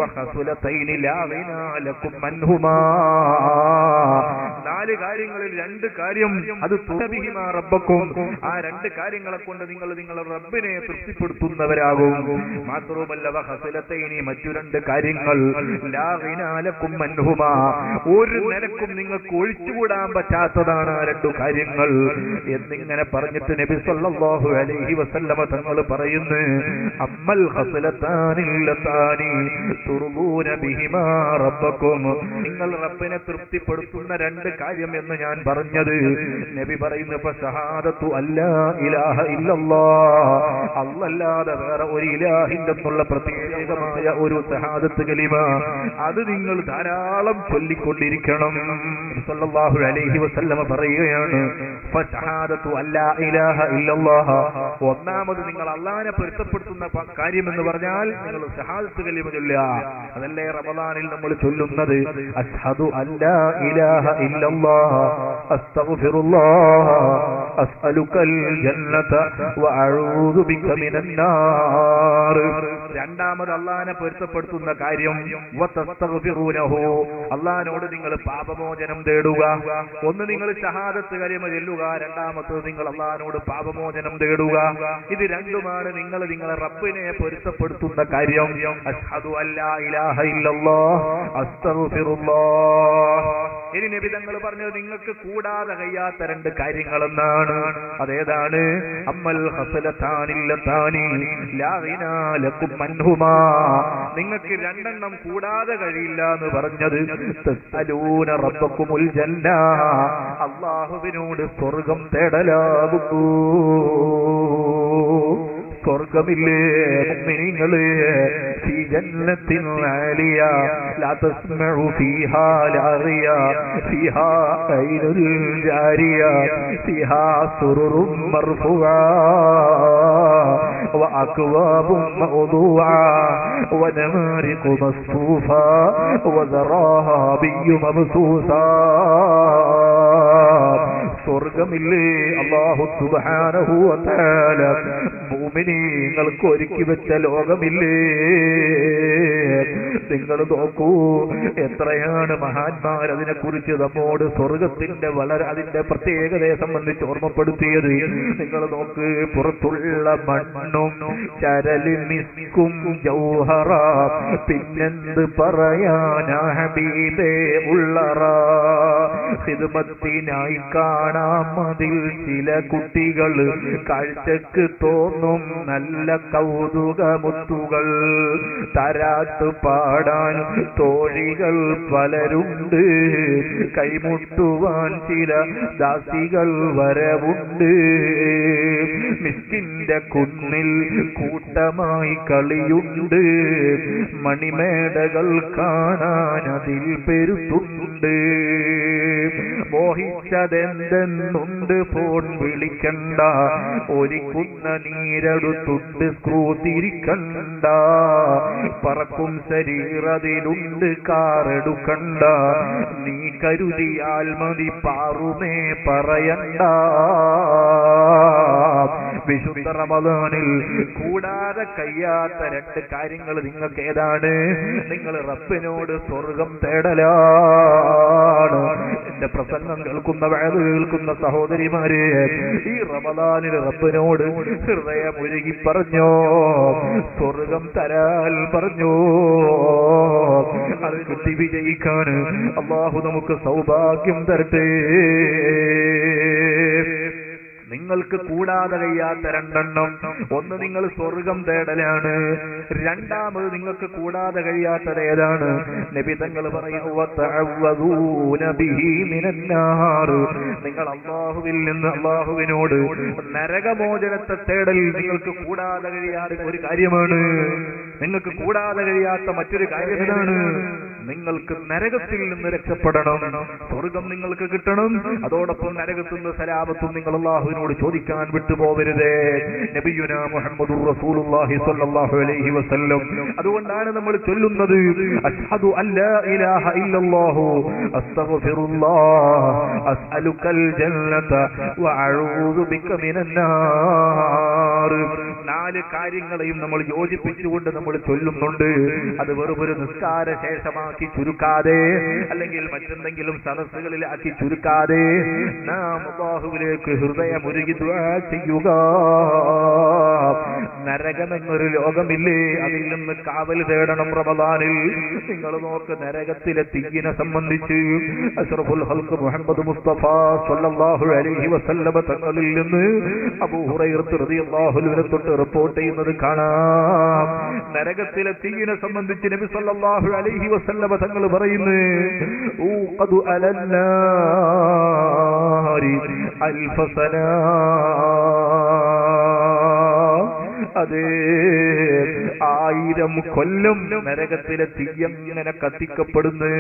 വ ഖസ്ലതൈനി ലാ ഗിനാ ലക്കും അൻഹുമാ. 4 കാര്യങ്ങളിൽ 2 കാര്യം അത് തുർബിഹിമാ റബ്ബക്കും, ആ 2 കാര്യങ്ങളെ കൊണ്ട് നിങ്ങൾ നിങ്ങളുടെ റബ്ബിനെ തൃപ്തിപ്പെടുത്തുന്നവരാകും. മാത്രവുമല്ല വ ഖസ്ലതൈനി, മറ്റു 2 കാര്യങ്ങൾ ലാ ഗിനാ ലക്കും അൻഹുമാ, ഒരു നിലക്കും നിങ്ങൾക്ക് ഒഴിച്ചുകൂടാൻ പറ്റാത്തതാണ് ആ 2 കാര്യങ്ങൾ എന്നിങ്ങനെ പറഞ്ഞിട്ട് നബി സല്ലല്ലാഹു അലൈഹി വസല്ലമ തങ്ങൾ പറയുന്നു, അമ്മൽ ഖസ്ലതാനില്ലതാനി തുർബൂന ബിഹിമാ റബ്ബക്കും, നിങ്ങൾ റബ്ബിനെ തൃപ്തിപ്പെടുത്തുന്ന 2 കാര്യം എന്ന് ഞാൻ പറഞ്ഞത് പറഞ്ഞത്. നബി പറയുന്നു ഫശഹാദത്തു അല്ലാ ഇലാഹ ഇല്ലല്ലാഹ്, അല്ലാഹുവല്ലാതെ വേറെ ഒരു ഇലാഹില്ലെന്നുള്ള പ്രത്യേകമായ ഒരു ഷഹാദത്ത് കലിമ അത് നിങ്ങൾ ധാരാളം ചൊല്ലിക്കൊണ്ടിരിക്കണം. സല്ലല്ലാഹു അലൈഹി വസല്ലമ പറയുകയാണ് ഫശഹാദത്തു അല്ലാ ഇലാഹ ഇല്ലല്ലാഹ്, ഒന്നാമത് നിങ്ങൾ അല്ലാഹുവിനെ പൊരുത്തപ്പെടുത്തുന്ന കാര്യം എന്ന് പറഞ്ഞാൽ നിങ്ങൾ ഷഹാദത്ത് കലിമ ചൊല്ലുക. അതല്ലേ റമദാനിൽ നമ്മൾ ചൊല്ലുന്നത് അഷ്ഹദു അല്ലാ ഇലാഹ ഇല്ലല്ലാഹ് അസ്തഗ്ഫിറുല്ലാഹ് അസ്അലുകൽ ജന്നത വഅഊദു ബിക മിനൻ നാർ. രണ്ടാമത് അല്ലാഹുവിനെ പൊരുത്തപ്പെടുത്തുന്ന കാര്യം വതസ്തഗ്ഫിറൂനഹു, അല്ലാഹുവിനോട് നിങ്ങൾ പാപമോചനം തേടുക. ഒന്ന് നിങ്ങൾ ഷഹാദത്ത് കലിമ ചൊല്ലുക, രണ്ടാമത് നിങ്ങൾ അല്ലാഹുവിനോട് പാപമോചനം തേടുക. ഇത് രണ്ടുമാണ് നിങ്ങളെ റബ്ബിനെ പൊരുത്തപ്പെടുത്തുന്ന കാര്യം. അഷ്ഹദു അല്ലാ ഇലാഹ ഇല്ലല്ലാഹ് അസ്തഗ്ഫിറുല്ലാഹ്. ഇനി നബി തങ്ങൾ പറഞ്ഞത് നിങ്ങൾക്ക് കൂടാതെ കഴിയാത്ത രണ്ട് കാര്യങ്ങളെന്നാണ്. അതേതാണ്? അമ്മൽ ഖസലതാനില്ലതാനി ലാ ഗിനാ ലകും അൻഹുമാ, നിങ്ങൾക്ക് രണ്ടെണ്ണം കൂടാതെ കഴിയില്ല എന്ന് പറഞ്ഞത് തസ്അലൂന റബ്ബകുമുൽ ജന്ന, അല്ലാഹുവിനോട് സ്വർഗ്ഗം തേടലാകുന്നു. സ്വർഗ്ഗമില്ലേ മുഅ്മിനീങ്ങളെ, ഫീ ജന്നത്തിൻ ആലിയ ലാ തസ്മഉ ഫീഹാ ലാഗിയ ഫീഹാ ഐനുൽ ജാരിയ ഫീഹാ സുറുറും മർഫുആ വഅക്വാബും മൗദൂആ വനമാരിഖു മസ്ഫൂഫാ വദറാബിയ്യു മബ്സൂസാ. സ്വർഗ്ഗമില്ലേ അല്ലാഹു സുബ്ഹാനഹു വ തആല മുഅ്മിനീങ്ങൾക്ക് ഒരുക്കി വെച്ച ലോകമില്ലേ? നിങ്ങൾ നോക്കൂ, എത്രയാണ് മഹാന്മാർ അതിനെ കുറിച്ച് നമ്മോട് സ്വർഗത്തിന്റെ അതിന്റെ പ്രത്യേകതയെ സംബന്ധിച്ച് ഓർമ്മപ്പെടുത്തിയത്. നിങ്ങൾ നോക്ക്, പുറത്തുള്ള മണ്ണും ചരലും മിസ്കും ജൗഹറ, പിന്നെന്ത് പറയാനാ ഹബീബേ ഉള്ളറ. ഖിദ്മത്തിനായി കാണാം അതിൽ ചില കുട്ടികൾ, കാഴ്ചക്ക് തോന്നും നല്ല കൗതുകമുത്തുകൾ. തരാത്ത് പാടാൻ തോഴികൾ പലരുണ്ട്, കൈമുട്ടുവാൻ ചില ദാസികൾ വരവുണ്ട്. മിസ്കിന്റെ കുന്നിൽ കൂട്ടമായി കളിയുണ്ട്, മണിമേടകൾ കാണാൻ അതിൽ പെരുത്തുണ്ട്. മോഹിച്ചതെന്തെന്നുണ്ട് ഫോൺ വിളിക്കണ്ട, ഒരിക്കുന്ന നീരെടുത്തുണ്ട് സ്ക്രൂ തിരിക്കണ്ട. പറക്കും ശരീരതിലുണ്ട് കാറെടുക്കണ്ട, നീ കരുതിയാൽ മതി പാറുമേ പറയണ്ട. വിശുദ്ധ റമദാനിൽ കൂടാതെ കഴിയാത്ത രണ്ട് കാര്യങ്ങൾ നിങ്ങൾക്ക് ഏതാണ്? നിങ്ങൾ റബ്ബിനോട് സ്വർഗം തേടലാണ്. എന്റെ പ്രസംഗം കേൾക്കുന്ന വഅദ് കേൾക്കുന്ന സഹോദരിമാരെ, ഈ റമദാനിൽ റബ്ബിനോട് ഹൃദയമൊരുകി പറഞ്ഞോ, സ്വർഗം തരാൽ പറഞ്ഞോ. അത് കിട്ടി വിജയിക്കാൻ അല്ലാഹു നമുക്ക് സൗഭാഗ്യം തരട്ടെ. നിങ്ങൾക്ക് കൂടാതെ കഴിയാത്ത രണ്ടെണ്ണം. ഒന്ന് നിങ്ങൾ സ്വർഗം തേടലാണ്, രണ്ടാമത് നിങ്ങൾക്ക് കൂടാതെ കഴിയാത്തത് ഏതാണ്? നബി തങ്ങൾ നിങ്ങൾ അല്ലാഹുവിൽ നിന്ന് അല്ലാഹുവിനോട് നരകമോചനത്തെ തേടൽ നിങ്ങൾക്ക് കൂടാതെ കഴിയാത്ത ഒരു കാര്യമാണ്. നിങ്ങൾക്ക് കൂടാതെ കഴിയാത്ത മറ്റൊരു കാര്യം ഏതാണ്? നിങ്ങൾക്ക് നരകത്തിൽ നിന്ന് രക്ഷപ്പെടണം, സ്വർഗം നിങ്ങൾക്ക് കിട്ടണം. അതോടൊപ്പം നരകത്തിൽ നിന്ന് സലാമത്തും നിങ്ങൾ അല്ലാഹുവിനോട് ചോദിക്കാൻ വിട്ടുപോകരുത്. നബിയുനാ മുഹമ്മദുർ റസൂലുള്ളാഹി സ്വല്ലല്ലാഹു അലൈഹി വസല്ലം. അതുകൊണ്ടാണ് നമ്മൾ ചൊല്ലുന്നത് അഷ്ഹദു അല്ലാ ഇലാഹ ഇല്ലല്ലാഹു അസ്തഗ്ഫിറുല്ലാഹ് അസ്അലുകൽ ജന്നത വഅഊദു ബിക മിനൻ നാർ. നാല് കാര്യങ്ങളെയും നമ്മൾ യോജിപ്പിച്ചുകൊണ്ട് നമ്മൾ ചൊല്ലുന്നുണ്ട്. അത് വെറുമൊരു നിസ്കാര ശേഷമാക്കി ചുരുക്കാതെ, അല്ലെങ്കിൽ മറ്റെന്തെങ്കിലും സദസ്സുകളിലാക്കി ചുരുക്കാതെ നാം അല്ലാഹുവിലേക്ക് ഹൃദയമൊരുകി ദുആ ചെയ്യുക. നരകമെന്നൊരു ലോകമില്ലേ, അതിൽ നിന്ന് കാവൽ തേടണം റമദാനിൽ. നിങ്ങൾ നോക്ക്, നരകത്തിലെ തീയിനെ സംബന്ധിച്ച് അഷ്റഫുൽ ഖൽഖ് മുഹമ്മദ് മുസ്തഫ സ്വല്ലല്ലാഹു അലൈഹി വസല്ലമ തങ്ങളിൽ നിന്ന് അബൂ ഹുറൈറ റളിയല്ലാഹു അൻഹു തൊട്ട് റിപ്പോർട്ട് ചെയ്യുന്നത് കാണാം. നരകത്തിലെ തീയിനെ സംബന്ധിച്ച് നബി സല്ലല്ലാഹു അലൈഹി വസല്ലമ തങ്ങൾ പറയുന്നു, ഊഖദു അലന്നാരി അൽഫ സനാ, അതേ 1000 കൊല്ലം നരകത്തിലെ തീയങ്ങനെ കത്തിക്കപ്പെടുന്നു.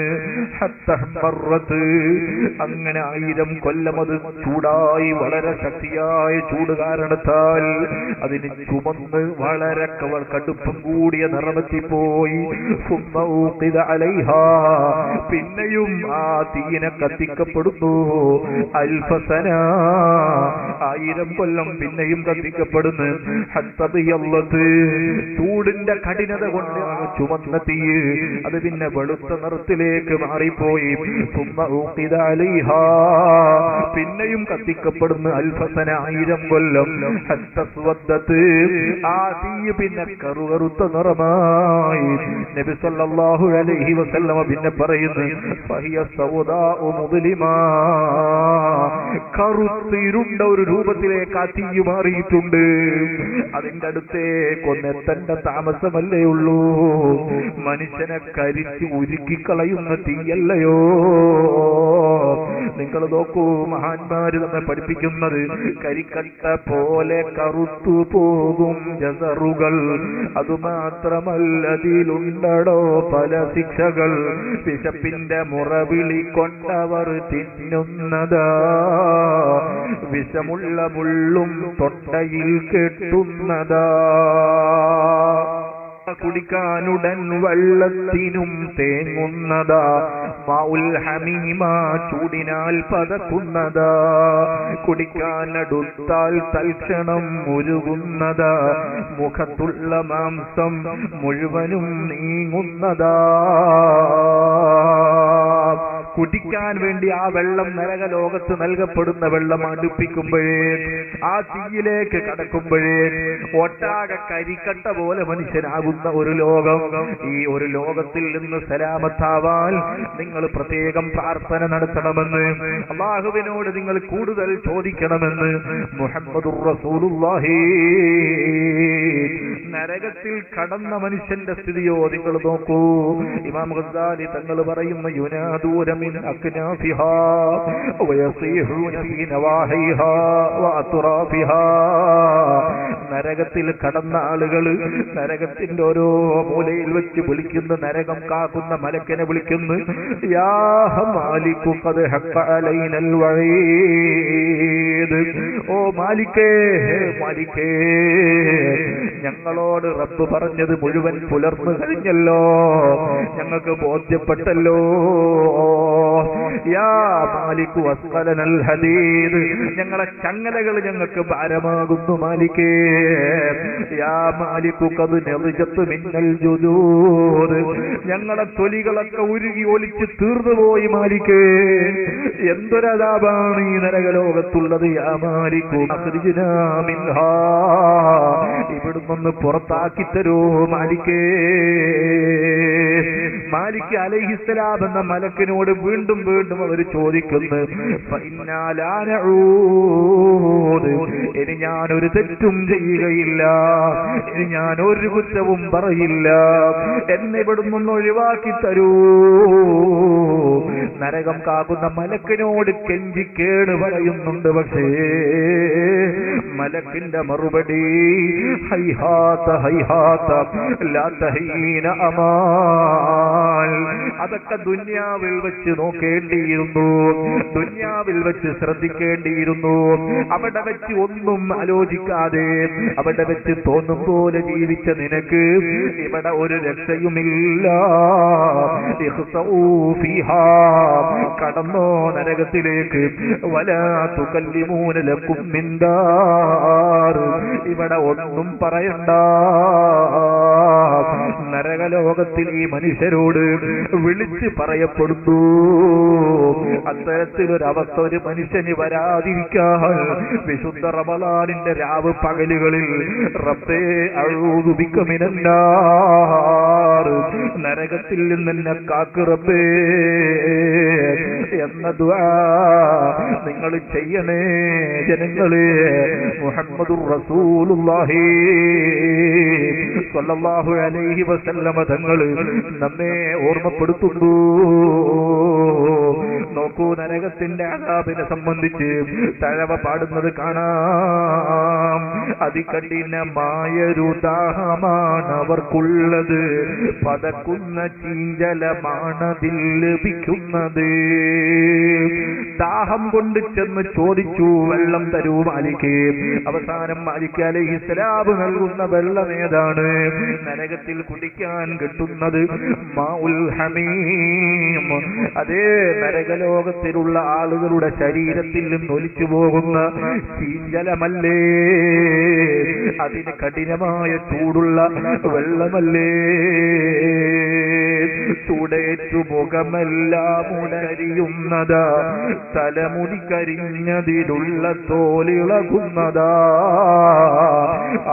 അങ്ങനെ 1000 കൊല്ലം അത് ചൂടായി, വളരെ ശക്തിയായ ചൂട് കാരണത്താൽ അതിന് ചുമന്ന് വളരെ കടുപ്പം കൂടിയ നിറമെത്തിപ്പോയി. പിന്നെയും ആ തീയിനെ കത്തിക്കപ്പെടുന്നു. അൽഫസന, 1000 കൊല്ലം പിന്നെയും കത്തിക്കപ്പെടുന്നു. ചൂടിന്റെ കഠിനത കൊണ്ട് ചുമന്ന തീ അത് പിന്നെ വെളുത്ത നിറത്തിലേക്ക് മാറിപ്പോയി. പിന്നെയും കത്തിക്കപ്പെടുന്ന അൽഫസന, 1000 കൊല്ലം. ആ തീ പിന്നെ കറുകറുത്ത നിറമായി. നബി സല്ലല്ലാഹു അലൈഹി വസല്ലമ പിന്നെ പറയുന്നു, ഫഹിയ സൗദാഉ മുദ്ലിമാ, കറുത്തിരുണ്ട ഒരു രൂപത്തിലേക്ക് ആ തീ മാറിയിട്ടുണ്ട്. അതിന്റെ അടുത്തേക്കൊന്നെത്തേണ്ട താമസമല്ലേ ഉള്ളൂ. മനുഷ്യനെ കരിച്ച് ഉരുക്കിക്കളയുന്ന തീയല്ലയോ. നിങ്ങൾ നോക്കൂ, മഹാന്മാര് നമ്മെ പഠിപ്പിക്കുന്നത്, കരിക്കട്ട പോലെ കറുത്തു പോകും ജസറുകൾ, അതുമാത്രമല്ല അതിലുണ്ടടോ പല ശിക്ഷകൾ. വിശപ്പിന്റെ മുറവിളി കൊണ്ടവർ തിന്നുന്നതാ, വിഷമുള്ള മുള്ളും തൊണ്ടയിൽ കെട്ടുന്നതാ. കുടിക്കാനുടൻ വെള്ളത്തിനും തേങ്ങുന്നതാ, മാഉൽ ഹമീമ ചൂടിനാൽ പതക്കുന്നതാ. കുടിക്കാനടുത്താൽ തൽക്ഷണം ഉരുകുന്നതാ, മുഖത്തുള്ള മാംസം മുഴുവനും നീങ്ങുന്നതാ. കുടിക്കാൻ വേണ്ടി ആ വെള്ളം നരകലോകത്ത് നൽകപ്പെടുന്ന വെള്ളം അടുപ്പിക്കുമ്പോഴേ, ആ തീയിലേക്ക് കടക്കുമ്പോഴേ ഒട്ടാകെ കരിക്കട്ട പോലെ മനുഷ്യനാകുന്ന ഒരു ലോകം. ഈ ഒരു ലോകത്തിൽ നിന്ന് സലാമത്താവാൻ നിങ്ങൾ പ്രത്യേകം പ്രാർത്ഥന നടത്തണമെന്ന്, അല്ലാഹുവിനോട് നിങ്ങൾ കൂടുതൽ ചോദിക്കണമെന്ന് മുഹമ്മദുർ റസൂലുള്ളാഹി. നരകത്തിൽ കടന്ന മനുഷ്യന്റെ സ്ഥിതിയോ നിങ്ങൾ നോക്കൂ. ഇമാം ഗസ്സാലി തങ്ങൾ പറയുന്ന, യുനാദൂന മിൻ അക്നാഫിഹാ വയസീഹൂന ഫീ നവാഹിഹാ വഅത്റാഫിഹാ. നരകത്തിൽ കടന്ന ആളുകൾ നരകത്തിന്റെ ഓരോ മൂലയിൽ വെച്ച് വിളിക്കുന്ന, നരകം കാക്കുന്ന മലക്കിനെ വിളിക്കുന്നു, യാ മാലികു ഖദ് ഹഖ അലൈനൽ വഈദ്. ഓ മാലിക്കേ, മാലിക്കേ, ഞങ്ങളോട് റബ്ബ് പറഞ്ഞത് മുഴുവൻ പുലർന്നു കഴിഞ്ഞല്ലോ, ഞങ്ങൾക്ക് ബോധ്യപ്പെട്ടല്ലോ. യാ മാലികു അസ്ഖലനൽ ഹദീദ്, ഞങ്ങളെ ചങ്ങലകൾ ഞങ്ങൾക്ക് ഭാരമാകുന്നു മാലിക്കേ. യാ മാലികു ഖദ് നദിജത്ത് മിന്നൽ ജുദൂദ്, ഞങ്ങളെ തൊലികളൊക്കെ ഉരുകി ഒലിച്ച് തീർന്നുപോയി മാലിക്കേ. എന്തൊരതാപാണ് ഈ നരകലോകത്തുള്ളത്. യാ മാലികു അഖ്രിജ്നാ മിൻഹാ, ഇവിടുന്ന് പുറത്താക്കി തരൂ മാലിക്കേ. മാലിക് അലൈഹിസ്സലാം എന്ന മലക്കിനോട് വീണ്ടും വീണ്ടും അവർ ചോദിക്കുന്നു, ഇനി ഞാനൊരു തെറ്റും ചെയ്യുകയില്ല, ഇനി ഞാൻ ഒരു കുറ്റവും പറയില്ല, എന്നെ ഇവിടുന്ന് ഒഴിവാക്കി തരൂ. നരകം കാക്കുന്ന മലക്കിനോട് കെഞ്ചിക്കേട് പറയുന്നുണ്ട്. പക്ഷേ മലക്കിന്റെ മറുപടി, ഹൈഹാത്ത ഹൈഹാത്ത ലാ തഹീന അമാൽ. അതൊക്കെ ദുനിയാവിൽ വെച്ച് നോക്കേണ്ടിയിരുന്നു, ദുനിയാവിൽ വെച്ച് ശ്രദ്ധിക്കേണ്ടിയിരുന്നു. അവിടെ വെച്ച് ഒന്നും ആലോചിക്കാതെ, അവിടെ വെച്ച് തോന്നും പോലെ ജീവിച്ച നിനക്ക് ഇവിടെ ഒരു രക്ഷയുമില്ല. കടന്നോ നരകത്തിലേക്ക്. വലാ തുകല്ലിമൂന ലക്കും മിൻ ദാർ, ഇവിടെ ഒന്നും പറയണ്ട. നരകലോകത്തിൽ ഈ മനുഷ്യരോട് റബ്ബിനോട് വിളിച്ച് പറയപ്പെടുന്നു. അത്തരത്തിലൊരവസ്ഥ ഒരു മനുഷ്യന് വരാതിരിക്കാൻ വിശുദ്ധ റമളാനിന്റെ രാവ് പകലുകളിൽ റബ്ബേ അഊദു ബിക മിനന്നാർ, നരകത്തിൽ നിന്ന് കാക്ക് റബ്ബേ എന്ന ദുആ നിങ്ങൾ ചെയ്യണേ ജനങ്ങളെ. മുഹമ്മദുർ റസൂലുള്ളാഹി സ്വല്ലല്ലാഹു അലൈഹി വസല്ലമ തങ്ങൾ നമ്മെ ഓർമ്മപ്പെടുത്തുന്നു. നോക്കൂ, നരകത്തിന്റെ അദാബിനെ സംബന്ധിച്ച് തഴവ പാടുന്നത് കാണാം. അതികഠിനമായൊരു ദാഹമാണ് അവർക്കുള്ളത്, പതക്കുന്ന ചീഞ്ചലമാണതിൽ ലഭിക്കുന്നത്. ദാഹം കൊണ്ട് ചെന്ന് ചോദിച്ചു, വെള്ളം തരൂ മാലികേ. അവസാനം മാലിക് അലൈഹിസ്സലാം നൽകുന്ന വെള്ളം ഏതാണ്? നരകത്തിൽ കുടിക്കാൻ കിട്ടുന്നത് മാഉൽ ഹമീം. അതേ നരകലോകത്തിലുള്ള ആളുകളുടെ ശരീരത്തിൽ നിന്ന് ഒലിച്ചു പോകുന്ന ചീഞ്ചലമല്ലേ, അതിന് കഠിനമായ ചൂടുള്ള വെള്ളമല്ലേ. ചൂടേറ്റു മുഖമെല്ലാം ഉടരിയുന്നതാ, തലമുടി കരിഞ്ഞതിലുള്ള തോലിളകുന്നതാ.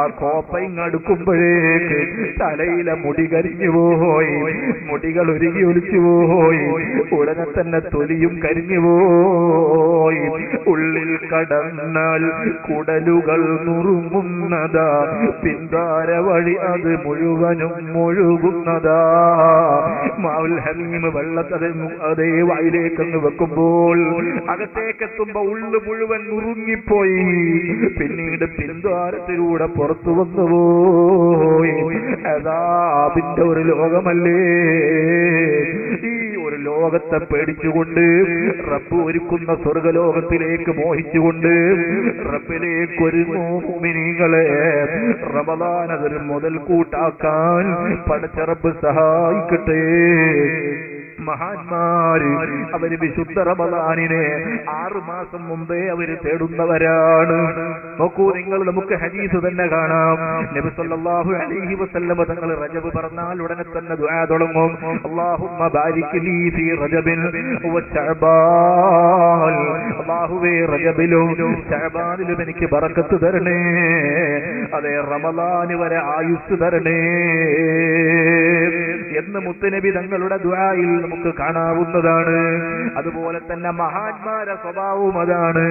ആ കോപ്പയിങ്ങടുക്കുമ്പോഴേക്ക് തലയിലെ മുടി കരിഞ്ഞു പോയി, മുടികൾ ഒരുങ്ങി ഒലിച്ചു പോയി, ഉടനെ തന്നെ തൊലിയും കരിഞ്ഞു പോയി. ഉള്ളിൽ കടന്നാൽ കുടലുകൾ നുറുങ്ങുന്നതാ, പിന്താര വഴി അത് മുഴുവനും മുഴുകുന്നതാ. മാവുൽ ഹമീം വെള്ളത്തെ അതേ വായിലേക്കങ്ങ് വെക്കുമ്പോൾ അകത്തേക്കെത്തുമ്പോ ഉള്ളു മുഴുവൻ നുറുങ്ങിപ്പോയി, പിന്നീട് പിന്താരത്തിലൂടെ പുറത്തു വന്നുപോയി. അദാബിന്റെ ഒരു ലോകമല്ലേ. ഈ ഒരു ലോകത്തെ പേടിച്ചുകൊണ്ട് റബ്ബ് ഒരുക്കുന്ന സ്വർഗലോകത്തിലേക്ക് മോഹിച്ചുകൊണ്ട് റബ്ബിലേക്ക് ഒരു മുഅ്മിനീങ്ങളെ റമളാൻ അതൊരു മുതൽക്കൂട്ടാക്കാൻ പടച്ച റബ്ബ് സഹായിക്കട്ടെ. മഹാന്മാര് അവര് വിശുദ്ധ റമളാനിനെ 6 മാസം മുമ്പേ അവര് തേടുന്നവരാണ്. നോക്കൂ നിങ്ങൾ, നമുക്ക് ഹദീസ് തന്നെ കാണാം. നബി സല്ലല്ലാഹു അലൈഹി വസല്ലം തങ്ങൾ റജബ് പറഞ്ഞാൽ ഉടനെ തന്നെ ദുആ തുടങ്ങും. അല്ലാഹുമ്മ ബാരിക് ലീ ഫീ റജബിൻ വ ശഅബാൻ. അല്ലാഹുവേ റജബിലും ശഅബാനിലും എനിക്ക് ബറക്കത്ത് തരണേ, അതേ റമളാൻ വരെ ആയുസ് തരണേ എന്ന് മുത്തുനബി തങ്ങളുടെ ദുആയിൽ നമുക്ക് കാണാവുന്നതാണ്. അതുപോലെ തന്നെ മഹാന്മാരുടെ സ്വഭാവവും അതാണ്.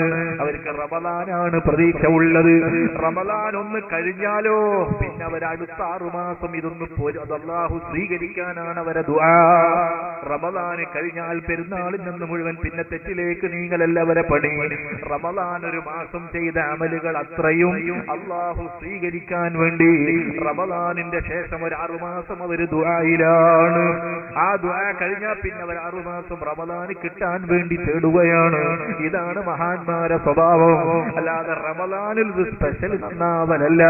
അവർക്ക് റമളാനാണ് പ്രതീക്ഷ ഉള്ളത്. റമളാൻ ഒന്ന് കഴിഞ്ഞാലോ പിന്നെ അവർ അടുത്ത 6 മാസം ഇതൊന്ന് അത് അല്ലാഹു സ്വീകരിക്കാനാണ് അവരെ ദുആ. റമളാൻ കഴിഞ്ഞാൽ പെരുന്നാളിൽ നിന്ന് മുഴുവൻ പിന്നെ തെറ്റിലേക്ക് നീങ്ങലല്ല അവരെ പണി. റമളാൻ ഒരു മാസം ചെയ്ത അമലുകൾ അത്രയും അല്ലാഹു സ്വീകരിക്കാൻ വേണ്ടി റമളാനിന്റെ ശേഷം ഒരു 6 മാസം അവർ ദുആയിലാണ്. ആ ദുആ കഴിഞ്ഞാൽ പിന്നെ അവർ 6 മാസം റമളാൻ കിട്ടാൻ വേണ്ടി തേടുകയാണ്. ഇതാണ് മഹാന്മാരുടെ സ്വഭാവം. അല്ലാതെ റമളാനിൽ സ്പെഷ്യൽ നന്നാവലല്ല,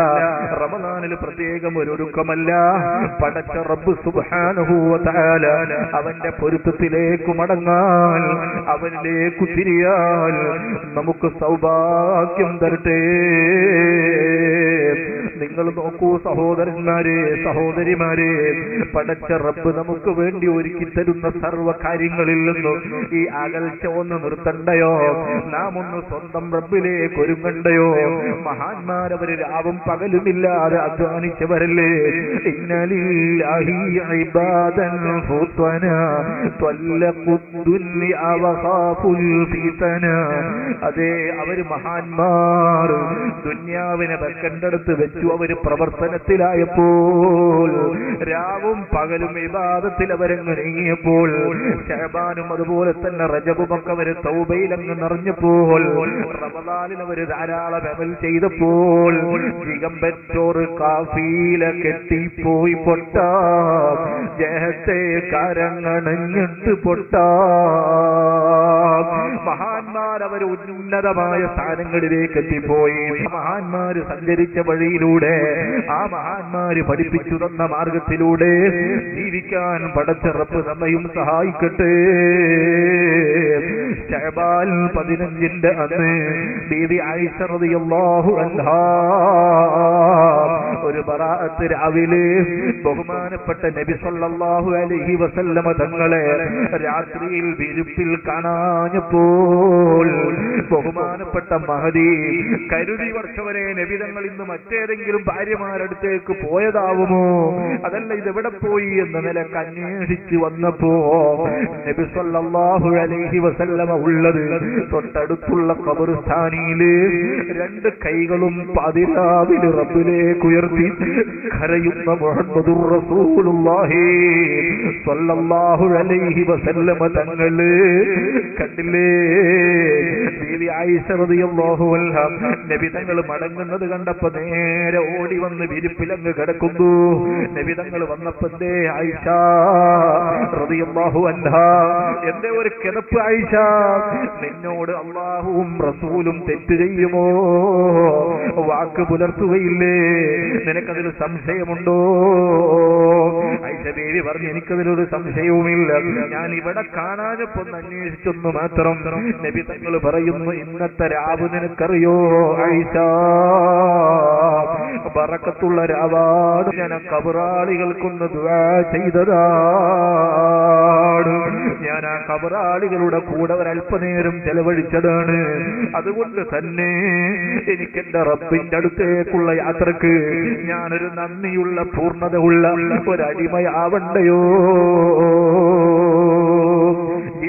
റമളാനിൽ പ്രത്യേകം ഒരു ഒരുക്കമല്ല. പടച്ച റബ്ബ് സുബ്ഹാനഹു വ തആല അവന്റെ പൊരുത്തത്തിലേക്ക് മടങ്ങാൻ, അവനിലേക്ക് തിരിയാൻ നമുക്ക് സൗഭാഗ്യം തരട്ടെ. നിങ്ങൾ നോക്കൂ സഹോദരന്മാരെ, സഹോദരിമാരെ, പടച്ച റബ്ബ് നമുക്ക് വേണ്ടി ഒരുക്കി തരുന്ന സർവ്വ കാര്യങ്ങളിൽ നിന്നും ഈ അകൽച്ച ഒന്ന് നിർത്തണ്ടയോ? നാം ഒന്ന് സ്വന്തം റബ്ബിലേക്ക് ഒരുങ്ങണ്ടയോ? മഹാന്മാരവര് രാവും പകലുമില്ലാതെ അധ്വാനിച്ചവരല്ലേ. ഇന്നലില്ലാഹി ഇബാദൻ ഫുത്വനാ ത്വല്ലഖുദ്ദുന്യ വഖാഫുൽ ഫിതന. അതേ അവര് മഹാന്മാർ ദുനിയാവിനെ വെക്കണ്ടടുത്ത് വെച്ചു. അവര് പ്രവർത്തനത്തിലായപ്പോൾ, രാവും പകലും ഇബാദത്തിൽ അവരങ്ങ് നീങ്ങിയപ്പോൾ, ശഅബാനും അതുപോലെ തന്നെ റജബുമൊക്കെ അവര് തൗബയിലങ്ങ് നിറഞ്ഞപ്പോൾ, റമളാനിൽ അവര് ധാരാളം അമൽ ചെയ്തപ്പോൾ, ദിഗംബറ്റോറ് കാഫീല കെട്ടിപ്പോയി പൊട്ടാ, ജഹത്തെ കരങ്ങണഞ്ഞിട്ട് പൊട്ടാ. മഹാന്മാർ അവർ ഉന്നതമായ സ്ഥാനങ്ങളിലേക്ക് എത്തിപ്പോയി. മഹാന്മാര് സഞ്ചരിച്ച വഴിയിലൂടെ, ആ മഹാന്മാര് പഠിപ്പിച്ചു തന്ന മാർഗത്തിലൂടെ ജീവിക്കാൻ പടച്ച റബ്ബ് നമ്മയും സഹായിക്കട്ടെ. ശഅബാൻ 15 അന്ന് ബീവി ആയിഷ റളിയല്ലാഹു അൻഹാ ഒരു ബറാഅ കാലത്ത് രാവിലെ ബഹുമാനപ്പെട്ട നബി സല്ലല്ലാഹു അലൈഹി വസല്ലമ തങ്ങളെ രാത്രിയിൽ വിരുപ്പിൽ കാണാഞ്ഞപ്പോൾ ബഹുമാനപ്പെട്ട മഹദി കരുതി വർഷവരെ നബി തങ്ങൾ ഇന്ന് മറ്റേതെങ്കിലും ഭാര്യമാരടുത്തേക്ക് പോയതാവുമോ, അതല്ല ഇതെവിടെ പോയി എന്ന നിലക്ക് അന്വേഷിച്ച് വന്നപ്പോ നബി സല്ലല്ലാഹു അലൈഹി വസല്ലമ ഉള്ളത് തൊട്ടടുത്തുള്ള ഖബർസ്ഥാനിയില് രണ്ട് കൈകളും പാതിരാവിൽ റബ്ബിലേക്ക് ഉയർത്തി കരയുന്ന മുഹമ്മദുർ റസൂലുള്ളാഹി സ്വല്ലല്ലാഹു അലൈഹി വസല്ലമ തങ്ങള് കണ്ടില്ലേ. ബീവി ആയിഷ റളിയല്ലാഹു അൻഹാ നബി തങ്ങൾ മടങ്ങുന്നത് കണ്ടപ്പോ നേരെ ഓടി വന്ന് വിരിപ്പിലങ്ങ് കിടക്കുന്നു. നബി തങ്ങൾ വന്നപ്പോ ആയിഷ റളിയല്ലാഹു അൻഹാ, എന്റെ ഒരു കിടപ്പ് ആയിഷ, നിന്നോട് അല്ലാഹുവും റസൂലും തെറ്റ് ചെയ്യുമോ, വാക്ക് പുലർത്തുകയില്ലേ, നിനക്കതിൽ സംശയമുണ്ടോ? ആയിഷ ബീവി പറഞ്ഞു, എനിക്കതിലൊരു സംശയവുമില്ല, ഞാൻ ഇവിടെ കാണാനപ്പോ അന്വേഷിച്ചൊന്നു മാത്രം. നബി തങ്ങൾ പറയുന്നു, ഇന്നത്തെ രാവ് നിനക്കറിയോ ആയിഷ, ബറക്കത്തുള്ള രാവാണ്, ഞാൻ ഖബറാളികൾക്കൊന്ന് ദുആ ചെയ്തതാണ്, ഞാൻ ആ ഖബറാളികളുടെ കൂടെ ഒരല്പനേരം ചെലവഴിച്ചതാണ്. അതുകൊണ്ട് തന്നെ എനിക്കെന്റെ റബ്ബിന്റെ അടുത്തേക്കുള്ള യാത്രക്ക് ഞാനൊരു നന്ദിയുള്ള പൂർണ്ണത ഉള്ള ഒരടിമയാവണ്ടയോ?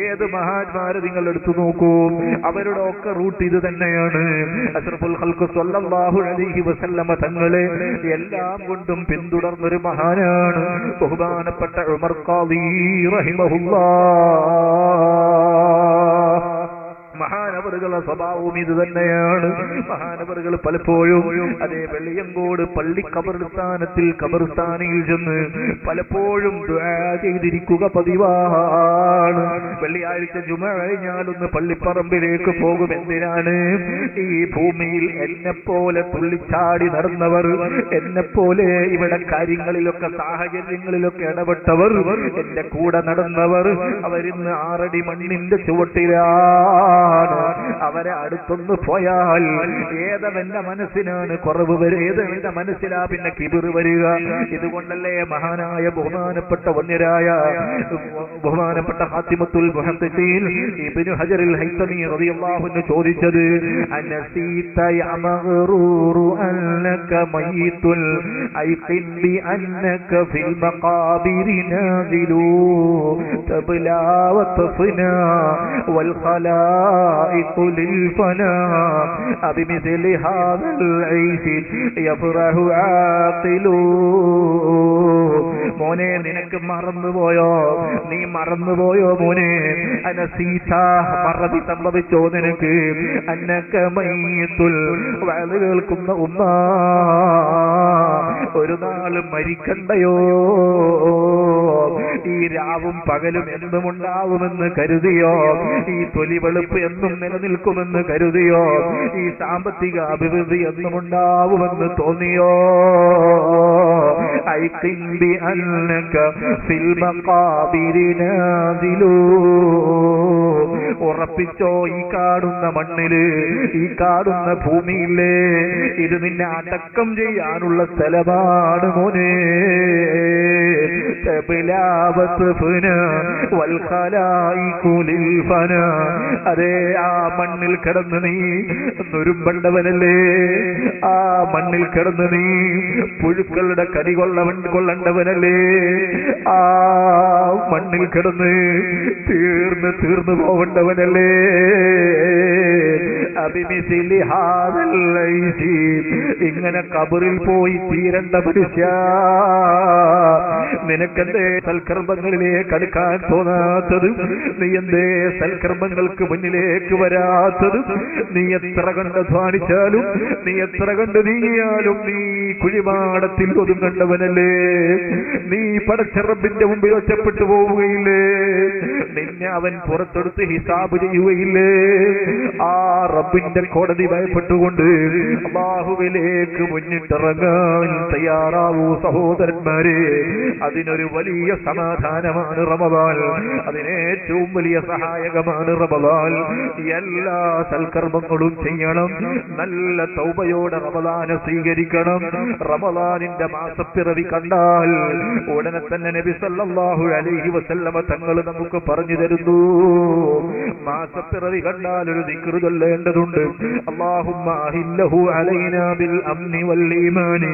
ഏത് മഹാന്മാരെ നിങ്ങൾ എടുത്തു നോക്കൂ, അവരുടെ ഒക്കെ റൂട്ട് ഇത് തന്നെയാണ്. അഷ്റഫുൽ ഖൽഖ് സ്വല്ലല്ലാഹു അലൈഹി വസല്ലമ തങ്ങളെ എല്ലാം കൊണ്ടും പിന്തുടർന്നൊരു മഹാനാണ് ബഹുമാനപ്പെട്ട ഉമർ ഖാദി റഹിമഹുല്ലാഹ്. മഹാനവറുകളുടെ സ്വഭാവവും ഇത് തന്നെയാണ്. മഹാനവറുകൾ പലപ്പോഴും അതേ വെള്ളിയങ്കോട് പള്ളി ഖബർസ്ഥാനിൽ ചെന്ന് പലപ്പോഴും ദുആ ചെയ്തിരിക്കുക പതിവാണ്. വെള്ളിയാഴ്ച ജുമുഅ കഴിഞ്ഞാലൊന്ന് പള്ളിപ്പറമ്പിലേക്ക് പോകും. എന്തിനാണ്? ഈ ഭൂമിയിൽ എന്നെപ്പോലെ തുള്ളിച്ചാടി നടന്നവർ, എന്നെപ്പോലെ ഇവിടെ കാര്യങ്ങളിലൊക്കെ സാഹചര്യങ്ങളിലൊക്കെ ഇടപെട്ടവർ, എന്റെ കൂടെ നടന്നവർ, അവരിന്ന് 6 അടി മണ്ണിന്റെ ചുവട്ടിലാണ്. അവരെ അടുത്തൊന്ന് പോയാൽ ഏതവന്റെ മനസ്സിനാണ് കുറവ് വരിക, ഏതെന്റെ മനസ്സിലാ പിന്നെ കിബിർ വരിക. ഇതുകൊണ്ടല്ലേ മഹാനായ ബഹുമാനപ്പെട്ട വന്യരായ ബഹുമാനപ്പെട്ട ഖാത്തിമത്തുൽ മുഹദ്ദിസീൻ ഇബ്നു ഹജറുൽ ഹൈതമി റളിയല്ലാഹു അൻഹു ചോദിച്ചത്, അനസീത യാ മഗ്റൂറു അന്നക മയ്യിത്തുൽ ഐഖിൻ ബി അന്നക ഫിൽ മഖാബിരി നാദിലു തബ്ലാ വതഫ്നാ വൽ خلائق للفناء بمثل هذا العيش يفرح عاقل. മോനെ നിനക്ക് മറന്നുപോയോ, നീ മറന്നുപോയോ മോനെ? അനസീത, മറവി സംഭവിച്ചോ നിനക്ക്? അന്നക മയ്യിത്തുൽ, വഅദ് കേൾക്കുന്ന ഉമ്മ, ഒരു നാളും മരിക്കണ്ടയോ? ഈ രാവും പകലും എന്നും ഉണ്ടാവുമെന്ന് കരുതിയോ? ഈ തൊലി വെളുപ്പ് എന്നും നിലനിൽക്കുമെന്ന് കരുതിയോ? ഈ സാമ്പത്തിക അഭിവൃദ്ധി എന്നും ഉണ്ടാവുമെന്ന് തോന്നിയോ? ഐഖിൻ ബി അന്നക ഫിൽ മഖാബിരി നാദിലു, ഉറപ്പിച്ചോ, ഈ കാണുന്ന മണ്ണില്, ഈ കാണുന്ന ഭൂമിയില്ലേ, ഇത് നിന്നെ അടക്കം ചെയ്യാനുള്ള സ്ഥലമാണ് മോനെ. അതേ, ആ മണ്ണിൽ കിടന്ന് നീ നുരുമ്പണ്ടവനല്ലേ, ആ മണ്ണിൽ കിടന്ന് നീ പുഴുക്കളുടെ കടി കൊള്ളണ്ടവനല്ലേ, ആ മണ്ണിൽ കിടന്ന് തീർന്നു പോകേണ്ടവനല്ലേ. ഇങ്ങനെ കബറിൽ പോയി തീരണ്ട മനുഷ്യ, നിനക്കെന്തേ സൽക്കർമ്മങ്ങളിലേക്ക് അടുക്കാൻ തോന്നാത്തത്? നീ എന്തേ സൽക്കർമ്മങ്ങൾക്ക് മുന്നിലേക്ക് വരാത്തത്? നീ എത്ര കണ്ട് അധ്വാനിച്ചാലും, നീ എത്ര കണ്ട് നീങ്ങിയാലും നീ കുഴിമാടത്തിൽ ഒതുങ്ങണ്ടവനല്ലേ. നീ പടച്ച റബ്ബിന്റെ മുമ്പിൽ ഒറ്റപ്പെട്ടു പോവുകയില്ലേ? നിന്നെ അവൻ പുറത്തെടുത്ത് ഹിസാബ് ചെയ്യുകയില്ലേ? ആ റബ്ബ് റബ്ബിന്റെ കോടതി ഭയപ്പെട്ടുകൊണ്ട് അല്ലാഹുവിലേക്ക് മുന്നിട്ടിറങ്ങാൻ തയ്യാറാവൂ സഹോദരന്മാരെ. അതിനൊരു വലിയ സമാധാനമാണ് റമദാൻ, അതിനേറ്റവും വലിയ സഹായകമാണ് റമദാൻ. എല്ലാ സൽക്കർമ്മങ്ങളും ചെയ്യണം, നല്ല തൗബയോടെ റമദാനെ സ്വീകരിക്കണം. റമദാനിന്റെ മാസപ്പിറവി കണ്ടാൽ ഉടനെ തന്നെ നബി സല്ലല്ലാഹു അലൈഹി വസല്ലമ തങ്ങൾ നമുക്ക് പറഞ്ഞു തരുന്നു, മാസപ്പിറവി കണ്ടാൽ ഒരു ദിക്ർ ചൊല്ലേണ്ടതുണ്ട്. അല്ലാഹുമ്മ അഹില്ലഹു അലൈനാ ബിൽ അംനി വൽ ഈമാനി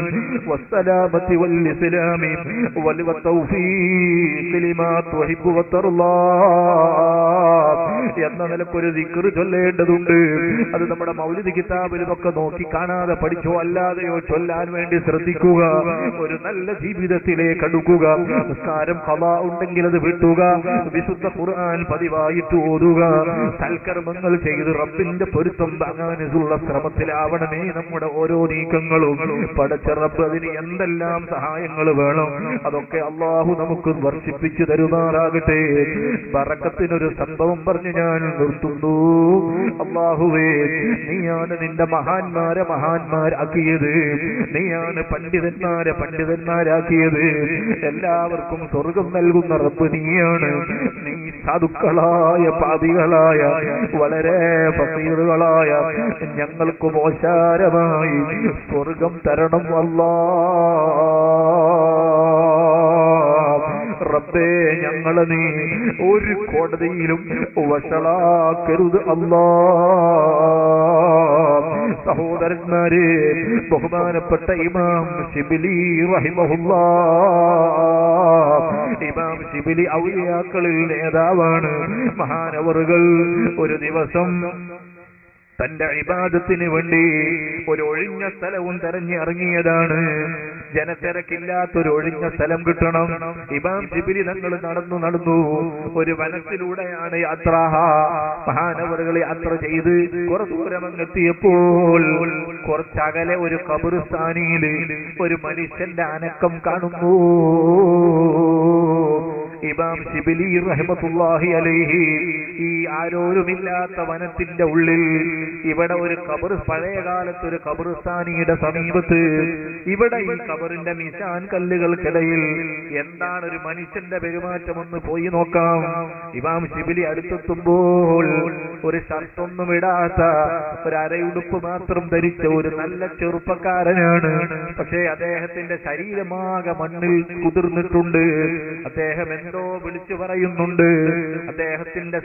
വസ്സലാമത്തി വൽ ഇസ്ലാമി വൽ തൗഫീഖ് ലിമാ തുഹിബ്ബു വതർളാ എന്ന നിലക്കൊരു ദിക്ർ ചൊല്ലേണ്ടതുണ്ട്. അത് നമ്മുടെ മൗലിദ് കിതാബിലുമൊക്കെ നോക്കി കാണാതെ പഠിച്ചോ അല്ലാതെയോ ചൊല്ലാൻ വേണ്ടി ശ്രദ്ധിക്കുക. ഒരു നല്ല ജീവിതത്തിലേക്ക് അടുക്കുക. നിസ്കാരം ഖളാ ഉണ്ടെങ്കിൽ അത് വിട്ടുക. വിശുദ്ധ ഖുർആൻ പതിവായിട്ട് ഓതുക. സൽക്കർമ്മങ്ങൾ ചെയ്ത് റബ്ബിന്റെ പൊരുത്തം വാങ്ങാനുള്ള ശ്രമത്തിലാവണമേ നമ്മുടെ ഓരോ നീക്കങ്ങളും. പടച്ച റബ്ബ് അതിന് എന്തെല്ലാം സഹായങ്ങൾ വേണം അതൊക്കെ അല്ലാഹു നമുക്ക് വർഷിപ്പിച്ചു തരുമാറാകട്ടെ. ബറക്കത്തിനൊരു സംഭവം പറഞ്ഞ് ഞാൻ നിർത്തുന്നു. അല്ലാഹുവേ, നീയാണ് നിന്റെ മഹാന്മാരെ മഹാന്മാരാക്കിയത്, നീയാണ് പണ്ഡിതന്മാരെ പണ്ഡിതന്മാരാക്കിയത്. എല്ലാവർക്കും സ്വർഗം നൽകുന്ന റബ്ബ് നീയാണ്. നീ സാധുക്കളായ പാപികളായ വളരെ ഫഖീറുകളായ ഞങ്ങൾക്ക് മോശാരമായി സ്വർഗം തരണം അല്ലാഹ്. റബ്ബേ, ഞങ്ങളെ നീ ഒരു കോടതിയിലും വഷളാക്കരുത് അല്ലാഹ്. സഹോദരന്മാരെ, ബഹുമാനപ്പെട്ട ഇമാം ശിബിലി റഹിമഹുല്ലാഹ്, ഇമാം ശിബിലി ഔലിയാക്കളിൽ നേതാവാണ്. മഹാനവറുകൾ ഒരു ദിവസം തന്റെ ഇബാദത്തിന് വേണ്ടി ഒരു ഒഴിഞ്ഞ സ്ഥലവും തെരഞ്ഞിറങ്ങിയതാണ്. ജനത്തിരക്കില്ലാത്തൊരു ഒഴിഞ്ഞ സ്ഥലം കിട്ടണം. ഇമാം ശിബിലി തങ്ങൾ നടന്നു ഒരു വനത്തിലൂടെയാണ് യാത്ര. മഹാനവറുകൾ യാത്ര ചെയ്ത് കുറച്ചു ദൂരം അങ്ങെത്തിയപ്പോൾ കുറച്ചകലെ ഒരു ഖബർസ്ഥാനിയിൽ ഒരു മനുഷ്യന്റെ അനക്കം കാണുന്നു. ഇമാം ശിബിലി റഹ്മത്തുള്ളാഹി അലൈഹി ഈ ആരോരുമില്ലാത്ത വനത്തിന്റെ ഉള്ളിൽ ഇവിടെ ഒരു ഖബർ, പഴയ കാലത്ത് ഒരു ഖബർസ്ഥാനിയുടെ സമീപത്ത്, ഇവിടെ ഈ ഖബറിന്റെ മിസാൻ കല്ലുകൾക്കിടയിൽ എന്താണ് ഒരു മനുഷ്യന്റെ പെരുമാറ്റമെന്ന് പോയി നോക്കാം. ഇമാം ശിബിലി അടുത്തെത്തുമ്പോൾ ഒരു ഷർട്ടൊന്നും ഇടാത്ത ഒരു അരയുടുപ്പ് മാത്രം ധരിച്ച ഒരു നല്ല ചെറുപ്പക്കാരനാണ്. പക്ഷേ അദ്ദേഹത്തിന്റെ ശരീരമാകെ മണ്ണിൽ കുതിർന്നിട്ടുണ്ട്. അദ്ദേഹം എന്തോ വിളിച്ചു പറയുന്നുണ്ട്. അദ്ദേഹത്തിന്റെ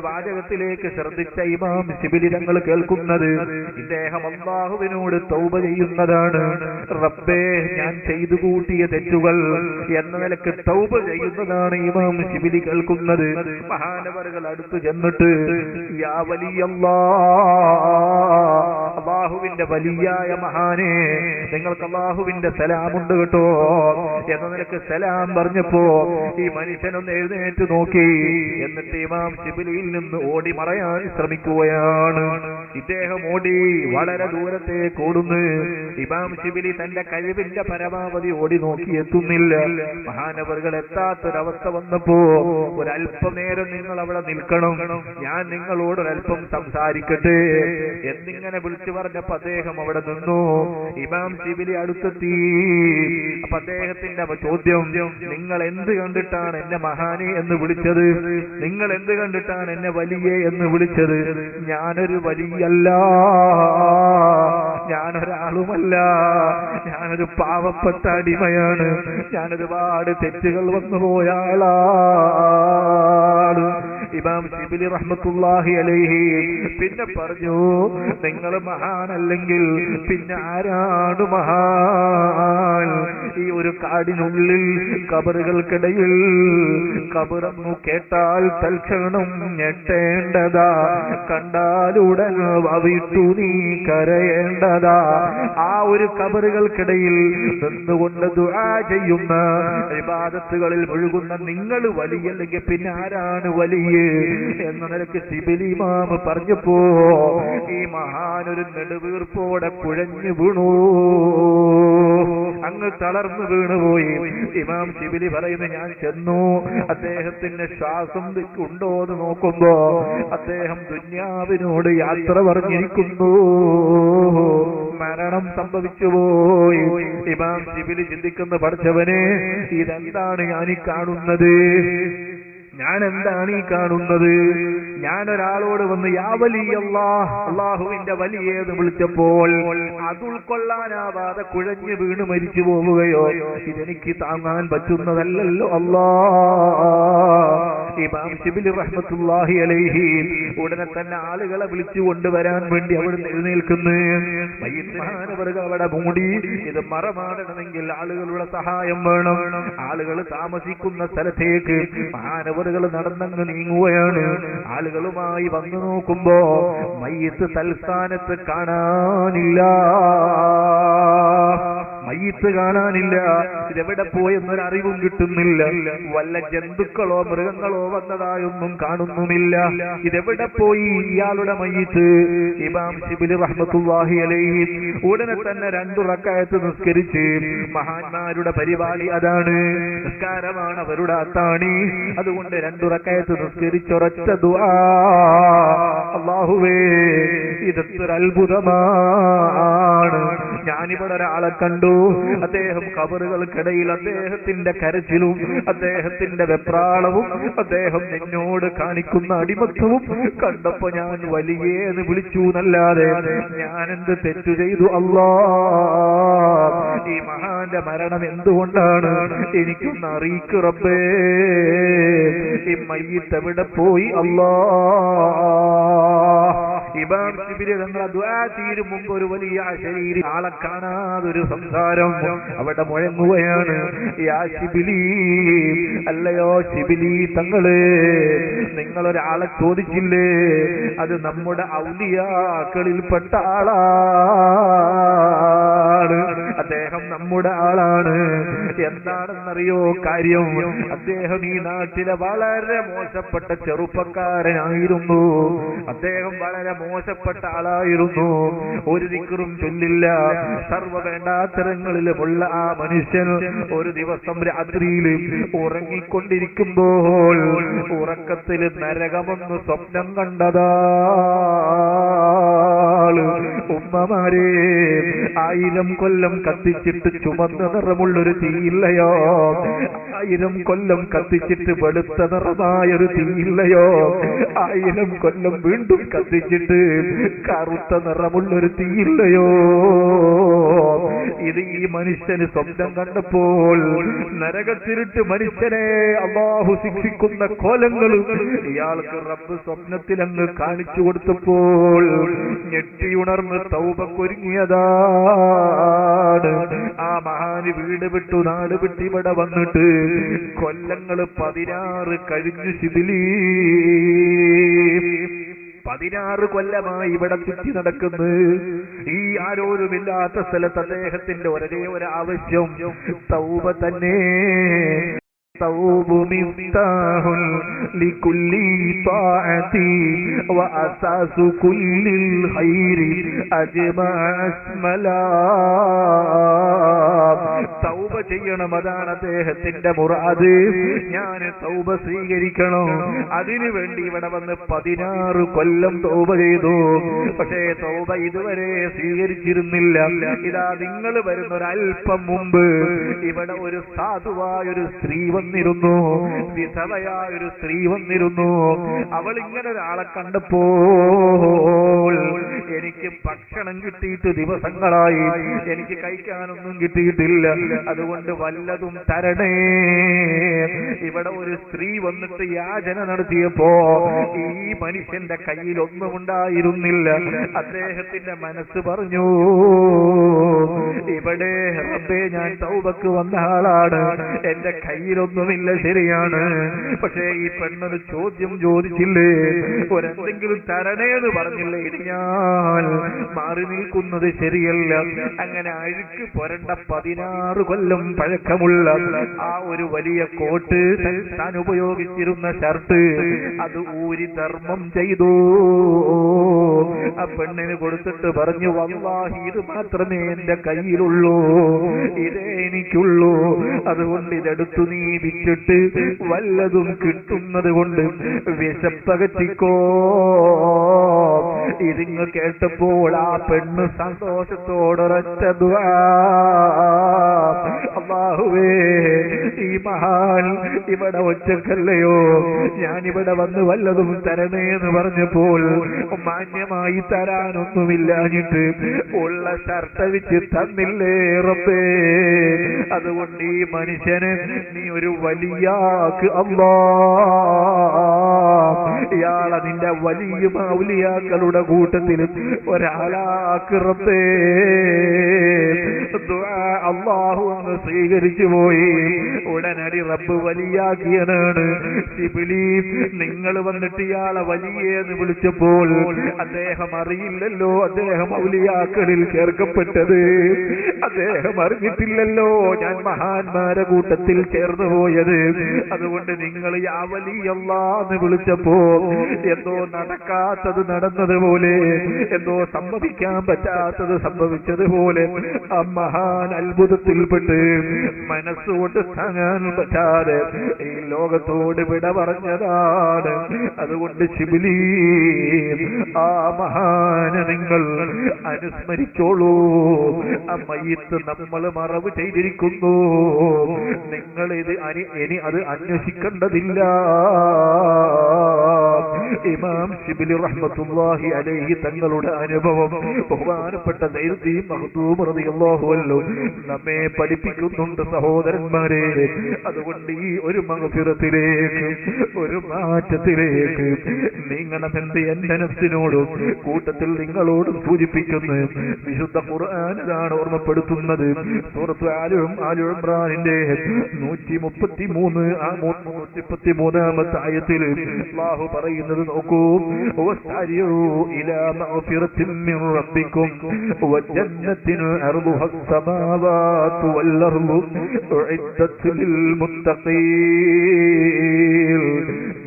വാചകത്തിലേക്ക് ശ്രദ്ധിച്ച ഇമാം ശിബിലി തങ്ങൾ കേൾക്കുന്നത് ഇദ്ദേഹം അല്ലാഹുവിനോട് തൗബ ചെയ്യുന്നതാണ്. റബ്ബേ, ഞാൻ ചെയ്തു കൂട്ടിയ തെറ്റുകൾ എന്ന നിലക്ക് തൗബ ചെയ്യുന്നതാണ് ഇമാം ശിബിലി കേൾക്കുന്നത്. മഹാനവറുകൾ അടുത്ത് ചെന്നിട്ട് യാ വലിയല്ലാഹ്, അല്ലാഹുവിന്റെ വലിയായ മഹാനെ, നിങ്ങൾക്ക് അല്ലാഹുവിന്റെ സലാമുണ്ട് കേട്ടോ എന്ന നിലക്ക് സലാം പറഞ്ഞപ്പോ ഈ മനുഷ്യനൊന്ന് എഴുന്നേറ്റ് നോക്കി. എന്നിട്ട് ഇമാം ശിബിലിയിൽ നിന്ന് ഓടി മറയാൻ ശ്രമിക്കുകയാണ്. ഇദ്ദേഹം ഓടി വളരെ ദൂരത്തേക്ക് ഓടുന്നു. ഇമാം ശിബിലി തന്റെ കഴിവിന്റെ പരമാവധി ഓടി നോക്കി എത്തുന്നില്ല. മഹാനവറുകൾ എത്താത്തൊരവസ്ഥ വന്നപ്പോ ഒരല്പം നേരം നിങ്ങൾ അവിടെ നിൽക്കണം, ഞാൻ നിങ്ങളോട് ഒരല്പം സംസാരിക്കട്ടെ എന്നിങ്ങനെ വിളിച്ചു പറഞ്ഞപ്പോ അദ്ദേഹം അവിടെ നിന്നു. ഇമാം ശിബിലി അടുത്തെത്തി. അപ്പൊ അദ്ദേഹത്തിന്റെ ചോദ്യം, നിങ്ങൾ എന്ത് കണ്ടിട്ടാണ് എന്നെ മഹാനെ എന്ന് വിളിച്ചത്? നിങ്ങൾ എന്ത് കണ്ടിട്ടാണ് എന്നെ വലിയ എന്ന് വിളിച്ചത്? ഞാനൊരു വലിയല്ല, ഞാനൊരാളുമല്ല, ഞാനൊരു പാവപ്പെട്ട അടിമയാണ്, ഞാനൊരുപാട് തെറ്റുകൾ വന്നുപോയ ആളാണ്. ഇമാം ശിബിലി റഹ്മത്തുള്ളാഹി അലൈഹി പിന്നെ പറഞ്ഞു, നിങ്ങൾ മഹാനല്ലെങ്കിൽ പിന്നെ ആരാണ് മഹാൻ? ഈ ഒരു കാടിനുള്ളിൽ ഖബറുകൾക്കിടയിൽ ഖബറെന്നു കേട്ടാൽ തൽക്ഷണം ഞെട്ടേണ്ടതാ, കണ്ടാലുടൻ വവിട്ടു നീ കരയേണ്ടതാ. ആ ഒരു ഖബറുകൾക്കിടയിൽ നിന്നുകൊണ്ട് ദുആ ചെയ്യുന്ന ഇബാദത്തുകളിൽ മുഴുകുന്ന നിങ്ങൾ വലിയല്ലെങ്കിൽ പിന്നെ ആരാണ് വലിയ എന്ന നിലയ്ക്ക് ശിബിലി ഇമാം പറഞ്ഞപ്പോ ഈ മഹാനൊരു നെടുവീർപ്പോടെ കുഴഞ്ഞു വീണു. അങ്ങ് തളർന്നു വീണുപോയി. ഇമാം ശിബിലി പറയുന്നു, ഞാൻ ചെന്നു, അദ്ദേഹത്തിന്റെ ശ്വാസം ഉണ്ടോ എന്ന് നോക്കുമ്പോ അദ്ദേഹം ദുന്യാവിനോട് യാത്ര പറഞ്ഞിരിക്കുന്നു, മരണം സംഭവിച്ചുപോയി. ഇമാം ശിബിലി ചിന്തിക്കുന്ന, പഠിച്ചവനെ, ഇതെന്താണ് ഞാൻ ഈ കാണുന്നത്? ഞാൻ എന്താണ് ഈ കാണുന്നത്? ഞാൻ ഒരാളോട് വന്ന് യാ വലിയല്ലാഹ്, അള്ളാഹുവിന്റെ വലിയേന്ന് വിളിച്ചപ്പോൾ അത് ഉൾക്കൊള്ളാനാവാതെ കുഴഞ്ഞു വീണ് മരിച്ചു പോവുകയോ? ഇതെനിക്ക് താങ്ങാൻ പറ്റുന്നതല്ലല്ലോ അല്ലാഹ്. ഇമാം ശിബിലി റഹ്മത്തുള്ളാഹി അലൈഹി ഉടനെ തന്നെ ആളുകളെ വിളിച്ചു കൊണ്ടുവരാൻ വേണ്ടി അവിടുന്ന് എഴുന്നേൽക്കുന്നു. മഹാനവറുകൾ അവിടെ മൂടി. ഇത് മറമാടണമെങ്കിൽ ആളുകളുടെ സഹായം വേണം. ആളുകൾ താമസിക്കുന്ന സ്ഥലത്തേക്ക് മഹാനവറുകൾ നടന്നങ്ങ് നീങ്ങുകയാണ്. ആളുകളുമായി വന്നു നോക്കുമ്പോ മയ്യിത്ത് തൽസ്ഥാനത്ത് കാണാനില്ല, മയ്യിത്ത് കാണാനില്ല. ഇതെവിടെ പോയെന്നൊരറിവും കിട്ടുന്നില്ല. വല്ല ജന്തുക്കളോ മൃഗങ്ങളോ വന്നതായൊന്നും കാണുന്നുമില്ല. ഇതെവിടെ പോയി ഇയാളുടെ മയ്യിത്ത്? ഇമാം ശിബിലി റഹ്മത്തുള്ളാഹി അലൈഹി ഉടനെ തന്നെ 2 റക്അത്ത് നിസ്കരിച്ച്, മഹാന്മാരുടെ പരിപാടി അതാണ്, നിസ്കാരമാണ് അവരുടെ അത്താണി. അതുകൊണ്ട് 2 റക്അത്ത് നിസ്കരിച്ചൊരൊറ്റ ദുആ, അല്ലാഹുവേ ഇതൊരു അത്ഭുതമാണ്. ഞാനിവിടെ ഒരാളെ കണ്ടു, അദ്ദേഹം ഖബറുകൾക്കിടയിൽ അദ്ദേഹത്തിന്റെ കരച്ചിലും അദ്ദേഹത്തിന്റെ വെപ്രാളവും അദ്ദേഹം നിന്നോട് കാണിക്കുന്ന അടിമത്വവും കണ്ടപ്പോ ഞാൻ വലിയേന്ന് വിളിച്ചു എന്നല്ലാതെ ഞാൻ എന്ത് തെറ്റു ചെയ്തു അല്ലാഹ്? ഈ മഹാന്റെ മരണം എന്തുകൊണ്ടാണ് എനിക്കൊന്ന് അറിയിക്കു റബ്ബേ. ഈ മയ്യിത്ത് എവിടെ പോയി അല്ലാഹ്? ഇമാം ശിബിലി തങ്ങൾ ദുആ തീരും മുമ്പ് ഒരു വലിയ ശരീരം, ആളെ കാണാതൊരു സംസാരം അവിടെ മുഴങ്ങുകയാണ്. യാ ശിബിലി, അല്ലയോ ശിബിലി തങ്ങള്, നിങ്ങളൊരാളെ ചോദിച്ചില്ലേ? അത് നമ്മുടെ ഔലിയാക്കളിൽപ്പെട്ട ആളാണ്, അദ്ദേഹം നമ്മുടെ ആളാണ്. എന്താണെന്നറിയോ കാര്യം? അദ്ദേഹം ഈ നാട്ടിലെ വളരെ മോശപ്പെട്ട ചെറുപ്പക്കാരനായിരുന്നു. അദ്ദേഹം വളരെ മോശപ്പെട്ട ആളായിരുന്നു. ഒരു ദിക്റും ചൊല്ലില്ല. സർവ്വ വേണ്ടാത്തരങ്ങളിലുമുള്ള ആ മനുഷ്യൻ ഒരു ദിവസം രാത്രിയിൽ ഉറങ്ങിക്കൊണ്ടിരിക്കുമ്പോൾ ഉറക്കത്തിൽ നരകമെന്ന് സ്വപ്നം കണ്ടതാണ്. ഉമ്മമാരെ, 1000 കൊല്ലം കത്തിച്ചിട്ട് ചുമന്ന നിറമുള്ളൊരു തീയില്ലയോ? 1000 കൊല്ലം കത്തിച്ചിട്ട് വെളുത്ത നിറമായൊരു തീയില്ലയോ? 1000 കൊല്ലം വീണ്ടും കത്തിച്ചിട്ട് കറുത്ത നിറമുള്ളൊരു തീയില്ലയോ? ഇത് ഈ മനുഷ്യന് സ്വപ്നം കണ്ടപ്പോൾ നരകത്തിലിട്ട് മനുഷ്യനെ അല്ലാഹു ശിക്ഷിക്കുന്ന കോലങ്ങളും ഇയാൾക്ക് റബ്ബ് സ്വപ്നത്തിൽ അങ്ങ് കാണിച്ചു കൊടുത്തപ്പോൾ ഞെട്ടിയുണർന്ന് തൗബക്കൊരുങ്ങിയതാണ്. ആ മഹാന് വീട് വിട്ടു നാട് വിട്ട് ഇവിടെ വന്നിട്ട് കൊല്ലങ്ങൾ 16 കഴിഞ്ഞു. ശിബിലി 16 കൊല്ലമായി ഇവിടെ ചുറ്റി നടക്കുന്നു. ഈ ആരോരുമില്ലാത്ത സ്ഥലത്ത് അദ്ദേഹത്തിന്റെ ഒരേ ഒരു ആവശ്യം തൗബ തന്നെ. التوب مفتاح لكل طاعة وأساس كل الخير أجمع أشملا. തൗബ ചെയ്യണം, അതാണ് അദ്ദേഹത്തിന്റെ മുറാദ്. ഞാൻ തൗബ സ്വീകരിക്കണം. അതിനു വേണ്ടി ഇവിടെ വന്ന് 16 കൊല്ലം തൗബ ചെയ്തു. പക്ഷേ തൗബ ഇതുവരെ സ്വീകരിച്ചിരുന്നില്ല. ഇതാ നിങ്ങൾ വരുന്നൊരൽപ്പം മുമ്പ് ഇവിടെ ഒരു സാധുവായൊരു സ്ത്രീ വന്നിരുന്നു, വിധവയായൊരു സ്ത്രീ വന്നിരുന്നു. അവൾ ഇങ്ങനെ ഒരാളെ കണ്ടപ്പോൾ എനിക്ക് ഭക്ഷണം കിട്ടിയിട്ട് ദിവസങ്ങളായി, എനിക്ക് കഴിക്കാനൊന്നും കിട്ടിയിട്ടില്ല, അതുകൊണ്ട് വല്ലതും തരണേ. ഇവിടെ ഒരു സ്ത്രീ വന്നിട്ട് യാചന നടത്തിയപ്പോ ഈ മനുഷ്യന്റെ കയ്യിൽ ഒന്നും ഉണ്ടായിരുന്നില്ല. അദ്ദേഹത്തിന്റെ മനസ്സ് പറഞ്ഞു, ഇവിടെ റബ്ബേ ഞാൻ തൗബക്ക് വന്ന ആളാണ്, എന്റെ കയ്യിലൊന്നുമില്ല, ശരിയാണ്. പക്ഷേ ഈ പെണ്ണൊരു ചോദ്യം ചോദിച്ചില്ലേ, ഒരെന്തെങ്കിലും തരണേന്ന് പറഞ്ഞില്ലേ, ഇനി ഞാൻ മാറി നിൽക്കുന്നത് ശരിയല്ല. അങ്ങനെ അഴുക്ക് പുരണ്ട 16 കൊല്ലം പഴക്കമുള്ള ആ ഒരു വലിയ കോട്ട്, താൻ ഉപയോഗിച്ചിരുന്ന ഷർട്ട്, അത് ഊരി ധർമ്മം ചെയ്തു. ആ പെണ്ണിന് കൊടുത്തിട്ട് പറഞ്ഞു, വല്ലാഹി ഇത് മാത്രമേ എന്റെ കയ്യിലുള്ളൂ, ഇതേ എനിക്കുള്ളൂ, അതുകൊണ്ട് ഇതെടുത്തു നീ വിറ്റിട്ട് വല്ലതും കിട്ടുന്നത് കൊണ്ട് വിശപ്പകറ്റിക്കോ. ഇതിങ്ങ് കേട്ടപ്പോൾ ആ പെണ്ണ് സന്തോഷത്തോടൊരൊറ്റ ദുആ, അല്ലാഹുവേ ഈ മഹാൻ ഇവിടെ ഒറ്റക്കല്ലയോ, ഞാനിവിടെ വന്ന് വല്ലതും തരണേ എന്ന് പറഞ്ഞപ്പോൾ മാന്യമായി തരാനൊന്നുമില്ലാഞ്ഞിട്ട് ഉള്ള ഷർട്ട് വിറ്റ് തന്നില്ലേ റബ്ബേ. അതുകൊണ്ട് ഈ മനുഷ്യന് നീ ഒരു വലിയാക്ക് അല്ലാഹ്, ഇയാളെ നിന്റെ വലിയ ഔലിയാക്കളുടെ കൂട്ടത്തിൽ ഒരാളാക്ക് റബ്ബേ. ദുആ അല്ലാഹു അങ്ങ് സ്വീകരിച്ചു പോയി. ഉടനടി റബ്ബ് വലിയാക്കിയതാണ്. ശിബിലി നിങ്ങൾ വന്നിട്ട് ഇയാളെ വലിയെന്ന് വിളിച്ചപ്പോൾ അദ്ദേഹം അറിയില്ലല്ലോ അദ്ദേഹം ഔലിയാക്കളിൽ ചേർക്കപ്പെട്ടത്, അദ്ദേഹം അറിഞ്ഞിട്ടില്ലല്ലോ ഞാൻ മഹാന്മാരെ കൂട്ടത്തിൽ ചേർന്നു പോയത്. അതുകൊണ്ട് നിങ്ങൾ യാ വലിയല്ലാന്ന് വിളിച്ചപ്പോ എന്തോ നടക്കാത്തത് നടന്നതുപോലെ, എന്തോ സംഭവിക്കാൻ പറ്റാത്തത് സംഭവിച്ചതുപോലെ ആ മഹാൻ അത്ഭുതത്തിൽപ്പെട്ട് മനസ്സുകൊണ്ട് താങ്ങാൻ പറ്റാതെ ഈ ലോകത്തോട് വിട പറഞ്ഞതാണ്. അതുകൊണ്ട് ശിബിലി ആ മഹാനെ നിങ്ങൾ അനുസ്മരിച്ചോളൂ. ആ മയ്യിത്ത് നമ്മൾ മറവ് ചെയ്തിരിക്കുന്നു, നിങ്ങൾ ഇത് ഇനി അത് അന്വേഷിക്കേണ്ടതില്ല. ഇമാം ശിബിലി റഹ്മത്തുള്ളാഹി അലൈഹി തങ്ങളുടെ അനുഭവം ബഹുമാനപ്പെട്ട സയ്യിദ് മഖ്ദൂം റളിയല്ലാഹു അൻഹു നമ്മെ പഠിപ്പിക്കുന്നുണ്ട് സഹോദരന്മാരെ. അതുകൊണ്ട് ഈ ഒരു മഗ്ഫിറത്തിലേക്ക്, ഒരു മാറ്റത്തിലേക്ക് നീങ്ങണമെന്ന് എന്റെ നഫ്സിനോടും കൂട്ടത്തിൽ നിങ്ങളോടും സൂചിപ്പിക്കുന്നു. വിശുദ്ധ ഖുർആൻ ഇതാണ് ഓർമ്മപ്പെടുത്തുന്നത്. സൂറത്ത് ആലു ഇംറാനിന്റെ 133 ആയത്തിൽ അല്ലാഹു പറയുന്നത് നോക്കൂ, വസ്അരിഉ ഇലാ മഗ്ഫിറത്തിൻ മിൻ റബ്ബിക്കും വജന്നത്തിൻ അർദുഹാ السماوات والأرض أعدت للمتقين.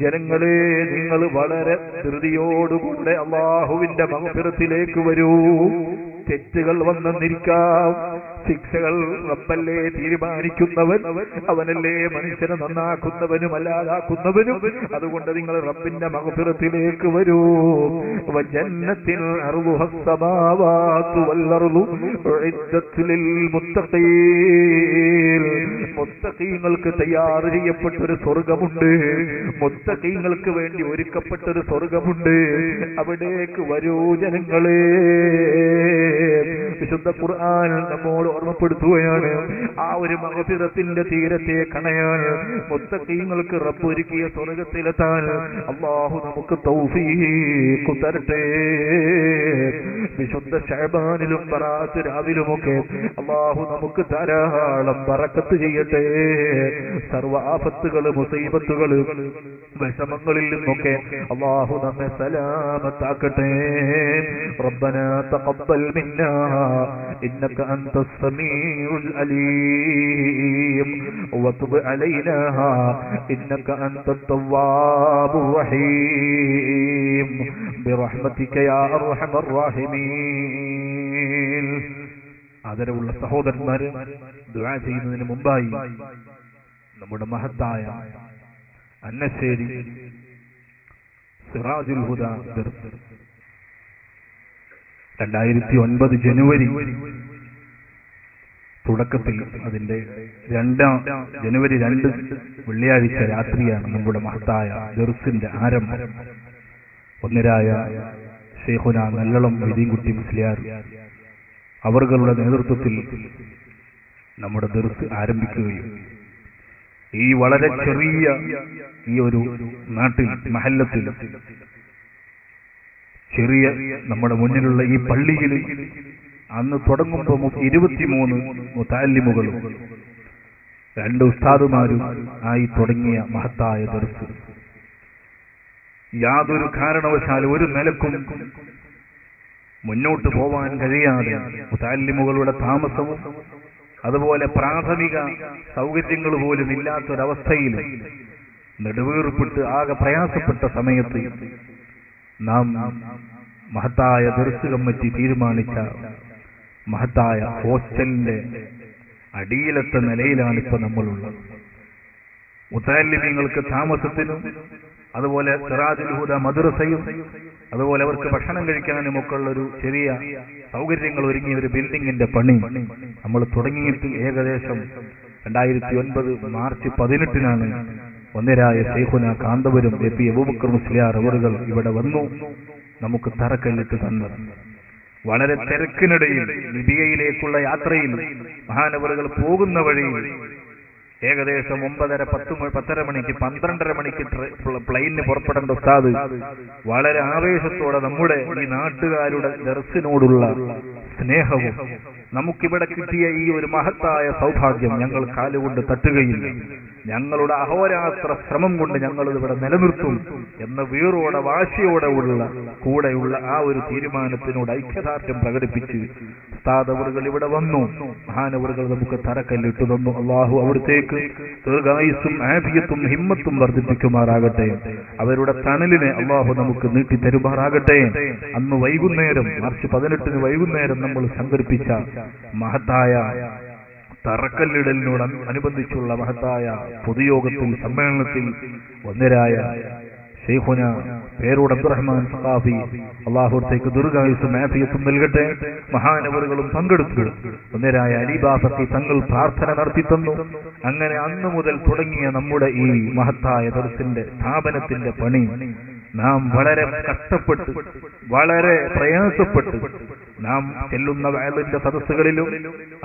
ജനങ്ങളെ നിങ്ങൾ വളരെ ധൃതിയോടുകൂടെ അല്ലാഹുവിന്റെ മഗ്ഫിറത്തിലേക്ക് വരൂ. തെറ്റുകൾ വന്നെന്നിരിക്കാം, ശിക്ഷകൾ റബ്ബല്ലേ തീരുമാനിക്കുന്നവൻ, അവനല്ലേ മനുഷ്യനെ നന്നാക്കുന്നവനും അല്ലാതാക്കുന്നവനും. അതുകൊണ്ട് നിങ്ങൾ റബ്ബിന്റെ മഗ്ഫിറത്തിലേക്ക് വരൂ. വജന്നത്തിൻ അർദുഹാ السماوات والأرض أعدت للمتقين. മുത്തഖീങ്ങൾക്ക് തയ്യാർ ചെയ്യപ്പെട്ടൊരു സ്വർഗമുണ്ട്, മുത്തഖീങ്ങൾക്ക് വേണ്ടി ഒരുക്കപ്പെട്ടൊരു സ്വർഗമുണ്ട്. അവിടേക്ക് വരൂ ജനങ്ങളെ. വിശുദ്ധ ഖുർആൻ നമ്മോട് ഓർമ്മപ്പെടുത്തുകയാണ്, ആ ഒരു മഗ്ഫിറത്തിന്റെ തീരത്തെ കണയാൻ മുത്തഖീങ്ങൾക്ക് റബ്ബ് ഒരുക്കിയ സ്വർഗത്തിലെത്താൻ അല്ലാഹു നമുക്ക് തൗഫീഖ് തരട്ടെ. വിശുദ്ധ ശഅബാനിലും ബറാത്ത് രാവിലുമൊക്കെ അല്ലാഹു നമുക്ക് ധാരാളം ബറക്കത്ത് ചെയ്യട്ടെ. സർവ്വ ആഫത്തുകൾ, മുസീബത്തുകൾ, വിഷമങ്ങളിൽ നിന്നൊക്കെ അല്ലാഹു നമ്മെ സലാമത്താക്കട്ടെ. റബ്ബനാ തഖബ്ബൽ മിന്നാ إنك أنت السميع العليم وتب علينا إنك أنت التواب الرحيم برحمتك يا أرحم الراحمين. ആദരവുള്ള സഹോദരന്മാരെ, ദുആ ചെയ്യുന്നതിന് മുമ്പായി നമ്മുടെ മഹത്തായ അന്നശ്ശേരി സിറാജുൽ ഹുദ 2009 ജനുവരി തുടക്കത്തിൽ, അതിന്റെ ജനുവരി 2 വെള്ളിയാഴ്ച രാത്രിയാണ് നമ്മുടെ മഹത്തായ ദർസിന്റെ ആരംഭം. ഒന്നിരായ ശൈഖുന നല്ലളം മൊയ്തീൻകുട്ടി മുസ്ലിയാർ അവരുടെ നേതൃത്വത്തിൽ നമ്മുടെ ദർസ് ആരംഭിക്കുകയും ഈ വളരെ ചെറിയ ഈ ഒരു നാട്ടിൽ, മഹല്ലത്തിൽ, ചെറിയ നമ്മുടെ മുന്നിലുള്ള ഈ പള്ളിയിൽ അന്ന് തുടങ്ങുമ്പോൾ 23 മുതഅല്ലിമുകളും 2 ഉസ്താദുമാരും ആയി തുടങ്ങിയ മഹത്തായ ദർസ് യാതൊരു കാരണവശാലും ഒരു നിലക്കും മുന്നോട്ട് പോവാൻ കഴിയാതെ മുതഅല്ലിമുകളുടെ താമസവും അതുപോലെ പ്രാഥമിക സൗകര്യങ്ങൾ പോലും ഇല്ലാത്തൊരവസ്ഥയിൽ നെടുവീർപ്പിട്ട് ആകെ പ്രയാസപ്പെട്ട സമയത്ത് നാം മഹത്തായ ദർസ് കമ്മിറ്റി തീരുമാനിച്ച മഹത്തായ ഹോസ്റ്റലിന്റെ അടിയിലത്തെ നിലയിലാണ് ഇപ്പൊ നമ്മളുള്ളത്. മുതഅല്ലിമീങ്ങൾക്ക് താമസത്തിനും അതുപോലെ സിറാജുൽ ഹുദ മദ്രസയും അതുപോലെ അവർക്ക് ഭക്ഷണം കഴിക്കാനും ഒക്കെ ഉള്ളൊരു ചെറിയ സൗകര്യങ്ങൾ ഒരുങ്ങിയ ഒരു ബിൽഡിങ്ങിന്റെ പണി നമ്മൾ തുടങ്ങിയിട്ട് ഏകദേശം 2009 മാർച്ച് 18 വന്യരായ ശൈഖുന കാന്തപുരം എ പി അബൂബക്കർ മുസ്ലിയാർ അവറുകൾ ഇവിടെ വന്നു നമുക്ക് തറക്കല്ലിട്ട് തന്നത്. വളരെ തിരക്കിനിടയിൽ ലിബിയയിലേക്കുള്ള യാത്രയിൽ മഹാനവറുകൾ പോകുന്ന വഴിയിൽ ഏകദേശം 9:30, 10 മണിക്ക് 12:30 മണിക്ക് പ്ലെയിനിന് പുറപ്പെടേണ്ട ഉസ്താദ് വളരെ ആവേശത്തോടെ നമ്മുടെ ഈ നാട്ടുകാരുടെ ദർസിനോടുള്ള സ്നേഹവും നമുക്കിവിടെ കിട്ടിയ ഈ ഒരു മഹത്തായ സൗഭാഗ്യം ഞങ്ങൾ കാലുകൊണ്ട് തട്ടുകയില്ല, ഞങ്ങളുടെ അഹോരാത്ര ശ്രമം കൊണ്ട് ഞങ്ങൾ ഇവിടെ നിലനിർത്തും എന്ന വീറോടെ വാശിയോടെ കൂടെയുള്ള ആ ഒരു തീരുമാനത്തിനോട് ഐക്യദാർഢ്യം പ്രകടിപ്പിച്ച് ഉസ്താദവറുകൾ ഇവിടെ വന്നു. മഹാനവറുകൾ നമുക്ക് തറക്കല്ലിട്ടു തന്നു. അള്ളാഹു അവിടുത്തേക്ക് ദീർഘായുസ്സും ആഫിയത്തും ഹിമ്മത്തും വർദ്ധിപ്പിക്കുമാറാകട്ടെ. അവരുടെ തണലിനെ അള്ളാഹു നമുക്ക് നീട്ടി തരുമാറാകട്ടെ. അന്ന് വൈകുന്നേരം മാർച്ച് 18 വൈകുന്നേരം നമ്മൾ സംഘടിപ്പിച്ച മഹത്തായ തറക്കല്ലിടലിനോട് അനുബന്ധിച്ചുള്ള മഹത്തായ പൊതുയോഗത്തിൽ സമ്മേളനത്തിൽ വന്യരായ ശൈഖുന പേരോട് അബ്ദുറഹ്മാൻ സഖാഫി അള്ളാഹുത്തേക്ക് ദീർഘായുസ്സും ആഫിയത്തും നൽകട്ടെ. മഹാനവറുകളും പങ്കെടുത്തു. വന്യരായ അലി ബാഫക്കി തങ്ങൾ പ്രാർത്ഥന നടത്തി തന്നു. അങ്ങനെ അന്നു മുതൽ തുടങ്ങിയ നമ്മുടെ ഈ മഹത്തായ ദർസിന്റെ സ്ഥാപനത്തിന്റെ പണി നാം വളരെ കഷ്ടപ്പെട്ട് വളരെ പ്രയാസപ്പെട്ട് നാം ചെല്ലുന്ന വഅലിന്റെ സദസ്സുകളിലും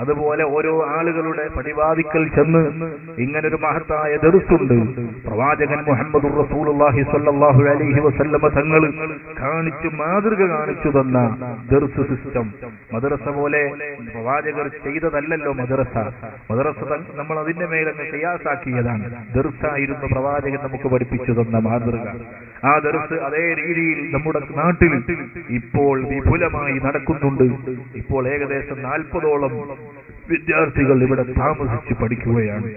അതുപോലെ ഓരോ ആളുകളുടെ പടിവാതിക്കൽ ചെന്ന് ഇങ്ങനൊരു മഹത്തായ ദർസുണ്ട്, പ്രവാചകൻ മുഹമ്മദുർ റസൂലുള്ളാഹി സ്വല്ലല്ലാഹു അലൈഹി വസല്ലമ തങ്ങൾ മാതൃക കാണിച്ചു തന്ന ദർസ് സിസ്റ്റം. മദ്രസ പോലെ പ്രവാചകർ ചെയ്തതല്ലല്ലോ മദ്രസ നമ്മൾ അതിന്റെ മേലങ്ങ് ഖിയാസാക്കിയതാണ്. ദർസായിരുന്നു പ്രവാചകൻ നമുക്ക് പഠിപ്പിച്ചു തന്ന മാതൃക. ആ ദർസ് അതേ രീതിയിൽ നമ്മുടെ നാട്ടിൽ ഇപ്പോൾ വിപുലമായി നടക്കുന്നുണ്ട്. ഇപ്പോൾ ഏകദേശം 40ഓളം വിദ്യാർത്ഥികൾ ഇവിടെ താമസിച്ച് പഠിക്കുകയാണ്.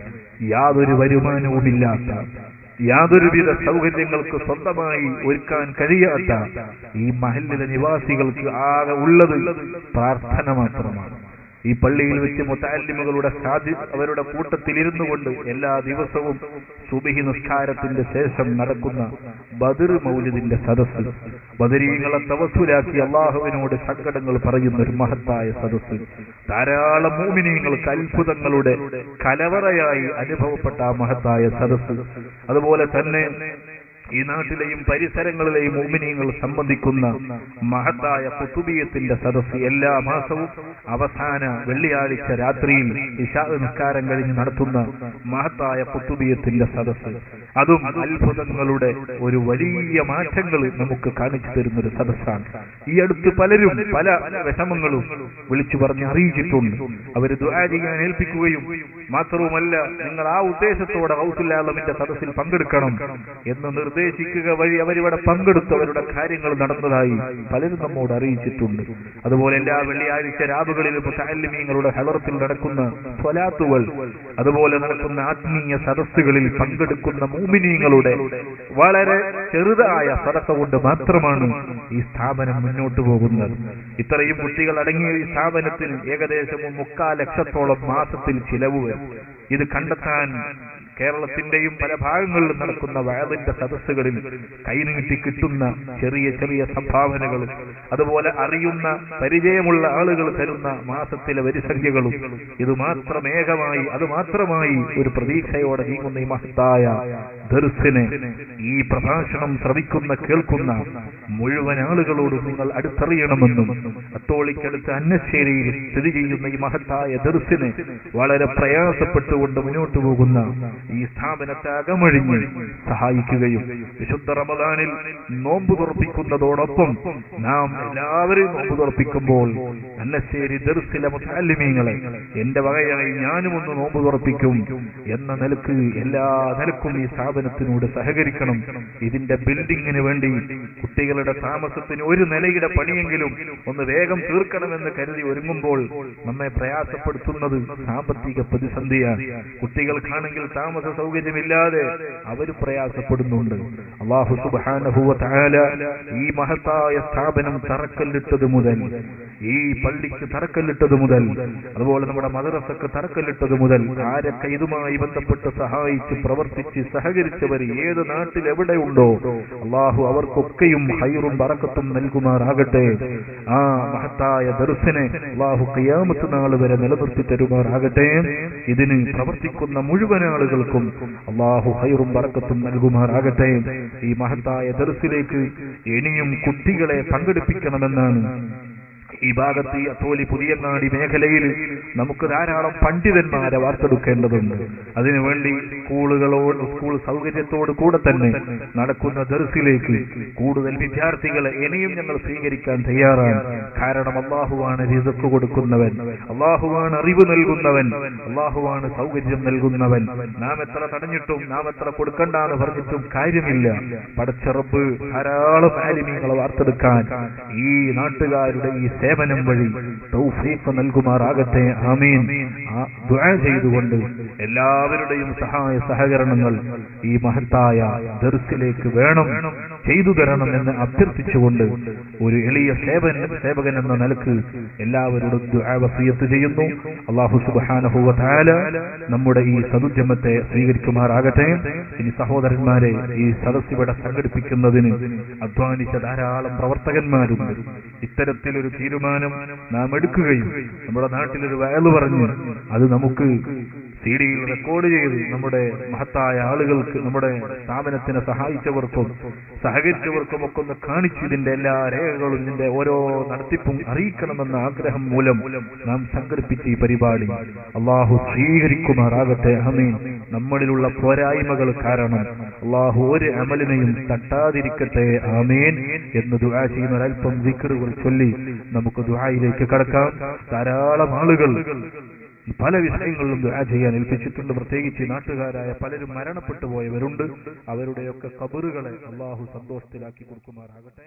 യാതൊരു വരുമാനവുമില്ലാത്ത, യാതൊരുവിധ സൗകര്യങ്ങൾക്ക് സ്വന്തമായി ഒരുക്കാൻ കഴിയാത്ത ഈ മഹല്ലിലെ നിവാസികൾക്ക് ആകെ ഉള്ളത് പ്രാർത്ഥന മാത്രമാണ്. ഈ പള്ളിയിൽ വെച്ച് മുതഅല്ലിമുകളുടെ അവരുടെ കൂട്ടത്തിൽ ഇരുന്നു കൊണ്ട് എല്ലാ ദിവസവും സുബ്ഹി നിസ്കാരത്തിന്റെ ശേഷം നടക്കുന്ന ബദർ മൗലിദിന്റെ സദസ്സ്, ബദരീങ്ങളെ തവസ്സുലാക്കി അള്ളാഹുവിനോട് സങ്കടങ്ങൾ പറയുന്ന ഒരു മഹത്തായ സദസ്സ്, ധാരാളം മുഅ്മിനീങ്ങൾക്ക് അത്ഭുതങ്ങളുടെ കലവറയായി അനുഭവപ്പെട്ട ആ മഹത്തായ സദസ്സ്, അതുപോലെ തന്നെ ഈ നാട്ടിലെയും പരിസരങ്ങളിലെയും മുഅ്മിനീങ്ങൾ സംബന്ധിക്കുന്ന മഹത്തായ ഖുതുബിയത്തിന്റെ സദസ്സ് എല്ലാ മാസവും അവസാന വെള്ളിയാഴ്ച രാത്രിയിൽ ഇശാ നിസ്കാരം കഴിഞ്ഞ് നടത്തുന്ന മഹത്തായ ഖുതുബിയത്തിന്റെ സദസ്സ്, അതും അത്ഭുതങ്ങളുടെ ഒരു വലിയ മാറ്റങ്ങൾ നമുക്ക് കാണിച്ചു തരുന്നൊരു സദസ്സാണ്. ഈ അടുത്ത് പലരും പല വിഷമങ്ങളും വിളിച്ചു പറഞ്ഞ് അറിയിച്ചിട്ടുണ്ട്. അവർ ദുആ ചെയ്യാൻ ഏൽപ്പിക്കുകയും മാത്രവുമല്ല നിങ്ങൾ ആ ഉദ്ദേശത്തോടെ ഗൗസുൽ ആലമിന്റെ സദസ്സിൽ പങ്കെടുക്കണം എന്ന് നിർദ്ദേശിക്കുക വഴി അവരിവിടെ പങ്കെടുത്തവരുടെ കാര്യങ്ങൾ നടന്നതായി പലരും നമ്മോട് അറിയിച്ചിട്ടുണ്ട്. അതുപോലെ എല്ലാ വെള്ളിയാഴ്ച രാവുകളിലും മുതഅല്ലിമീങ്ങളുടെ ഹളറത്തിൽ നടക്കുന്ന സ്വലാത്തുകൾ, അതുപോലെ നടക്കുന്ന ആത്മീയ സദസ്സുകളിൽ പങ്കെടുക്കുന്ന മുഅ്മിനീങ്ങളുടെ വളരെ ചെറുതായ സദഖ കൊണ്ട് മാത്രമാണ് ഈ സ്ഥാപനം മുന്നോട്ട് പോകുന്നത്. ഇത്രയും കുട്ടികൾ അടങ്ങിയ ഈ സ്ഥാപനത്തിൽ ഏകദേശം 3.25 ലക്ഷത്തോളം മാസത്തിൽ ചിലവ് വരും. ഇത് കണ്ടെത്താൻ കേരളത്തിന്റെയും പല ഭാഗങ്ങളിലും നടക്കുന്ന വഅലിന്റെ സദസ്സുകളിൽ കൈനീട്ടി കിട്ടുന്ന ചെറിയ ചെറിയ സംഭാവനകളും അതുപോലെ അറിയുന്ന പരിചയമുള്ള ആളുകൾ തരുന്ന മാസത്തിലെ വരിസംഖ്യകളും ഇത് മാത്രമേകമായി അത് മാത്രമായി ഒരു പ്രതീക്ഷയോടെ നീങ്ങുന്ന ഈ മഹത്തായ ദർസിനെ ഈ പ്രഭാഷണം ശ്രവിക്കുന്ന കേൾക്കുന്ന മുഴുവൻ ആളുകളോടും നിങ്ങൾ അടുത്തറിയണമെന്നും അത്തോളിക്കടുത്ത് അന്നശ്ശേരിയിൽ സ്ഥിതി ചെയ്യുന്ന ഈ മഹത്തായ ദർസിനെ വളരെ പ്രയാസപ്പെട്ടുകൊണ്ട് മുന്നോട്ട് പോകുന്ന ഈ സ്ഥാപനത്തെ അകമഴിഞ്ഞ് സഹായിക്കുകയും വിശുദ്ധ റമദാനിൽ നോമ്പ് തുറപ്പിക്കുന്നതോടൊപ്പം നാം എല്ലാവരും നോമ്പ് തുറപ്പിക്കുമ്പോൾ അന്നശ്ശേരി ദർസിലെ മുതഅല്ലിമീങ്ങളെ എന്റെ വകയായി ഞാനും ഒന്ന് നോമ്പ് തുറപ്പിക്കും എന്ന നിലക്ക് എല്ലാ നിലക്കും ഈ സ്ഥാപനം സ്ഥാപനത്തിനോട് സഹകരിക്കണം. ഇതിന്റെ ബിൽഡിങ്ങിന് വേണ്ടി കുട്ടികളുടെ താമസത്തിന് ഒരു നിലയുടെ പണിയെങ്കിലും ഒന്ന് വേഗം തീർക്കണമെന്ന് കരുതി ഒരുങ്ങുമ്പോൾ നമ്മെ പ്രയാസപ്പെടുത്തുന്നത് സാമ്പത്തിക പ്രതിസന്ധിയാണ്. കുട്ടികൾക്കാണെങ്കിൽ താമസ സൗകര്യമില്ലാതെ അവർ പ്രയാസപ്പെടുന്നുണ്ട്. അല്ലാഹു സുബ്ഹാനഹു വ തആല ഈ മഹത്തായ സ്ഥാപനം തറക്കല്ലിട്ടത് മുതൽ, ഈ പള്ളിക്ക് തറക്കല്ലിട്ടത് മുതൽ, അതുപോലെ നമ്മുടെ മദ്രസക്ക് തറക്കല്ലിട്ടത് മുതൽ ആരൊക്കെ ഇതുമായി ബന്ധപ്പെട്ട് സഹായിച്ച് പ്രവർത്തിച്ച് സഹകരിച്ചവർ ഏത് നാട്ടിൽ എവിടെയുണ്ടോ അല്ലാഹു അവർക്കൊക്കെയും ഖൈറും ബറക്കത്തും നൽകുമാറാകട്ടെ. ആ മഹത്തായ ദർസിനെ അല്ലാഹു ഖിയാമത്ത് നാൾ വരെ നിലനിർത്തി തരുമാറാകട്ടെ. ഇതിന് പ്രവർത്തിക്കുന്ന മുഴുവൻ ആളുകൾക്കും അല്ലാഹു ഖൈറും ബറക്കത്തും നൽകുമാറാകട്ടെ. ഈ മഹത്തായ ദർസിലേക്ക് ഇനിയും കുട്ടികളെ പങ്കെടുപ്പിക്കണമെന്നാണ് ഈ ഭാഗത്ത് ഈ അത്തോലി പുതിയങ്ങാടി മേഖലയിൽ നമുക്ക് ധാരാളം പണ്ഡിതന്മാരെ വാർത്തെടുക്കേണ്ടതുണ്ട്. അതിനുവേണ്ടി സ്കൂൾ സൗകര്യത്തോട് കൂടെ തന്നെ നടക്കുന്ന ദർസിലേക്ക് കൂടുതൽ വിദ്യാർത്ഥികളെ ഇനിയും ഞങ്ങൾ സ്വീകരിക്കാൻ തയ്യാറാണ്. കാരണം അല്ലാഹുവാണ് റിസ്ക് കൊടുക്കുന്നവൻ, അല്ലാഹുവാണ് അറിവ് നൽകുന്നവൻ, അല്ലാഹുവാണ് സൗകര്യം നൽകുന്നവൻ. നാം എത്ര തടഞ്ഞിട്ടും നാം എത്ര കൊടുക്കണ്ടെന്ന് പറഞ്ഞിട്ടും കാര്യമില്ല. പടച്ച റബ്ബ് ധാരാളം ആലിമീങ്ങളെ വാർത്തെടുക്കാൻ ഈ നാട്ടുകാരുടെ ഈ സേവനം വഴി തൗഫീഖ് നൽകുമാറാകട്ടെ. ആമീൻ. ദുആ ചെയ്തുകൊണ്ട് എല്ലാവരുടെയും സഹായ സഹകരണങ്ങൾ ഈ മഹത്തായ ദർസിലേക്ക് വേണം, ചെയ്തു തരണം എന്ന് അഭ്യർത്ഥിച്ചുകൊണ്ട് ഒരു എളിയ സേവകൻ എന്ന നിലക്ക് എല്ലാവരോടും ദുആ വസിയത്ത് ചെയ്യുന്നു. അല്ലാഹു സുബ്ഹാനഹു വ തആല നമ്മുടെ ഈ സദുദ്യമത്തെ സ്വീകരിക്കുമാറാകട്ടെ. ഇനി സഹോദരന്മാരെ, ഈ സദസ്സ് ഇവിടെ സംഘടിപ്പിക്കുന്നതിന് അധ്വാനിച്ച ധാരാളം പ്രവർത്തകന്മാരുണ്ട്. ഇത്തരത്തിലൊരു തീരുമാനം നാം എടുക്കുകയും നമ്മുടെ നാട്ടിലൊരു വയല് പറഞ്ഞ് അത് നമുക്ക് CD-യിൽ റെക്കോർഡ് ചെയ്ത് നമ്മുടെ മഹത്തായ ആളുകൾക്ക്, നമ്മുടെ സ്ഥാപനത്തിനെ സഹായിച്ചവർക്കും സഹകരിച്ചവർക്കും ഒക്കെ ഒന്ന് കാണിച്ച് ഇതിന്റെ എല്ലാ രേഖകളും ഇതിന്റെ ഓരോ നടത്തിപ്പും അറിയിക്കണമെന്ന ആഗ്രഹം മൂലം നാം സംഘടിപ്പിച്ച ഈ പരിപാടി അല്ലാഹു സ്വീകരിക്കുമാറാകട്ടെ. ആമീൻ. നമ്മളിലുള്ള പോരായ്മകൾ കാരണം അല്ലാഹു ഒരു അമലിനെയും തട്ടാതിരിക്കട്ടെ. ആമീൻ എന്ന് ദുആ ചെയ്യുന്ന ഒരൽപ്പം ദിക്റുകൾ ചൊല്ലി നമുക്ക് ദുആയിലേക്ക് കടക്കാം. ധാരാളം ആളുകൾ പല വിഷയങ്ങളിലും ദുആ ചെയ്യാൻ ഏൽപ്പിച്ചിട്ടുണ്ട്. പ്രത്യേകിച്ച് നാട്ടുകാരായ പലരും മരണപ്പെട്ടു പോയവരുണ്ട്. അവരുടെയൊക്കെ ഖബറുകളെ അല്ലാഹു സന്തോഷത്തിലാക്കി കൊടുക്കുമാറാകട്ടെ.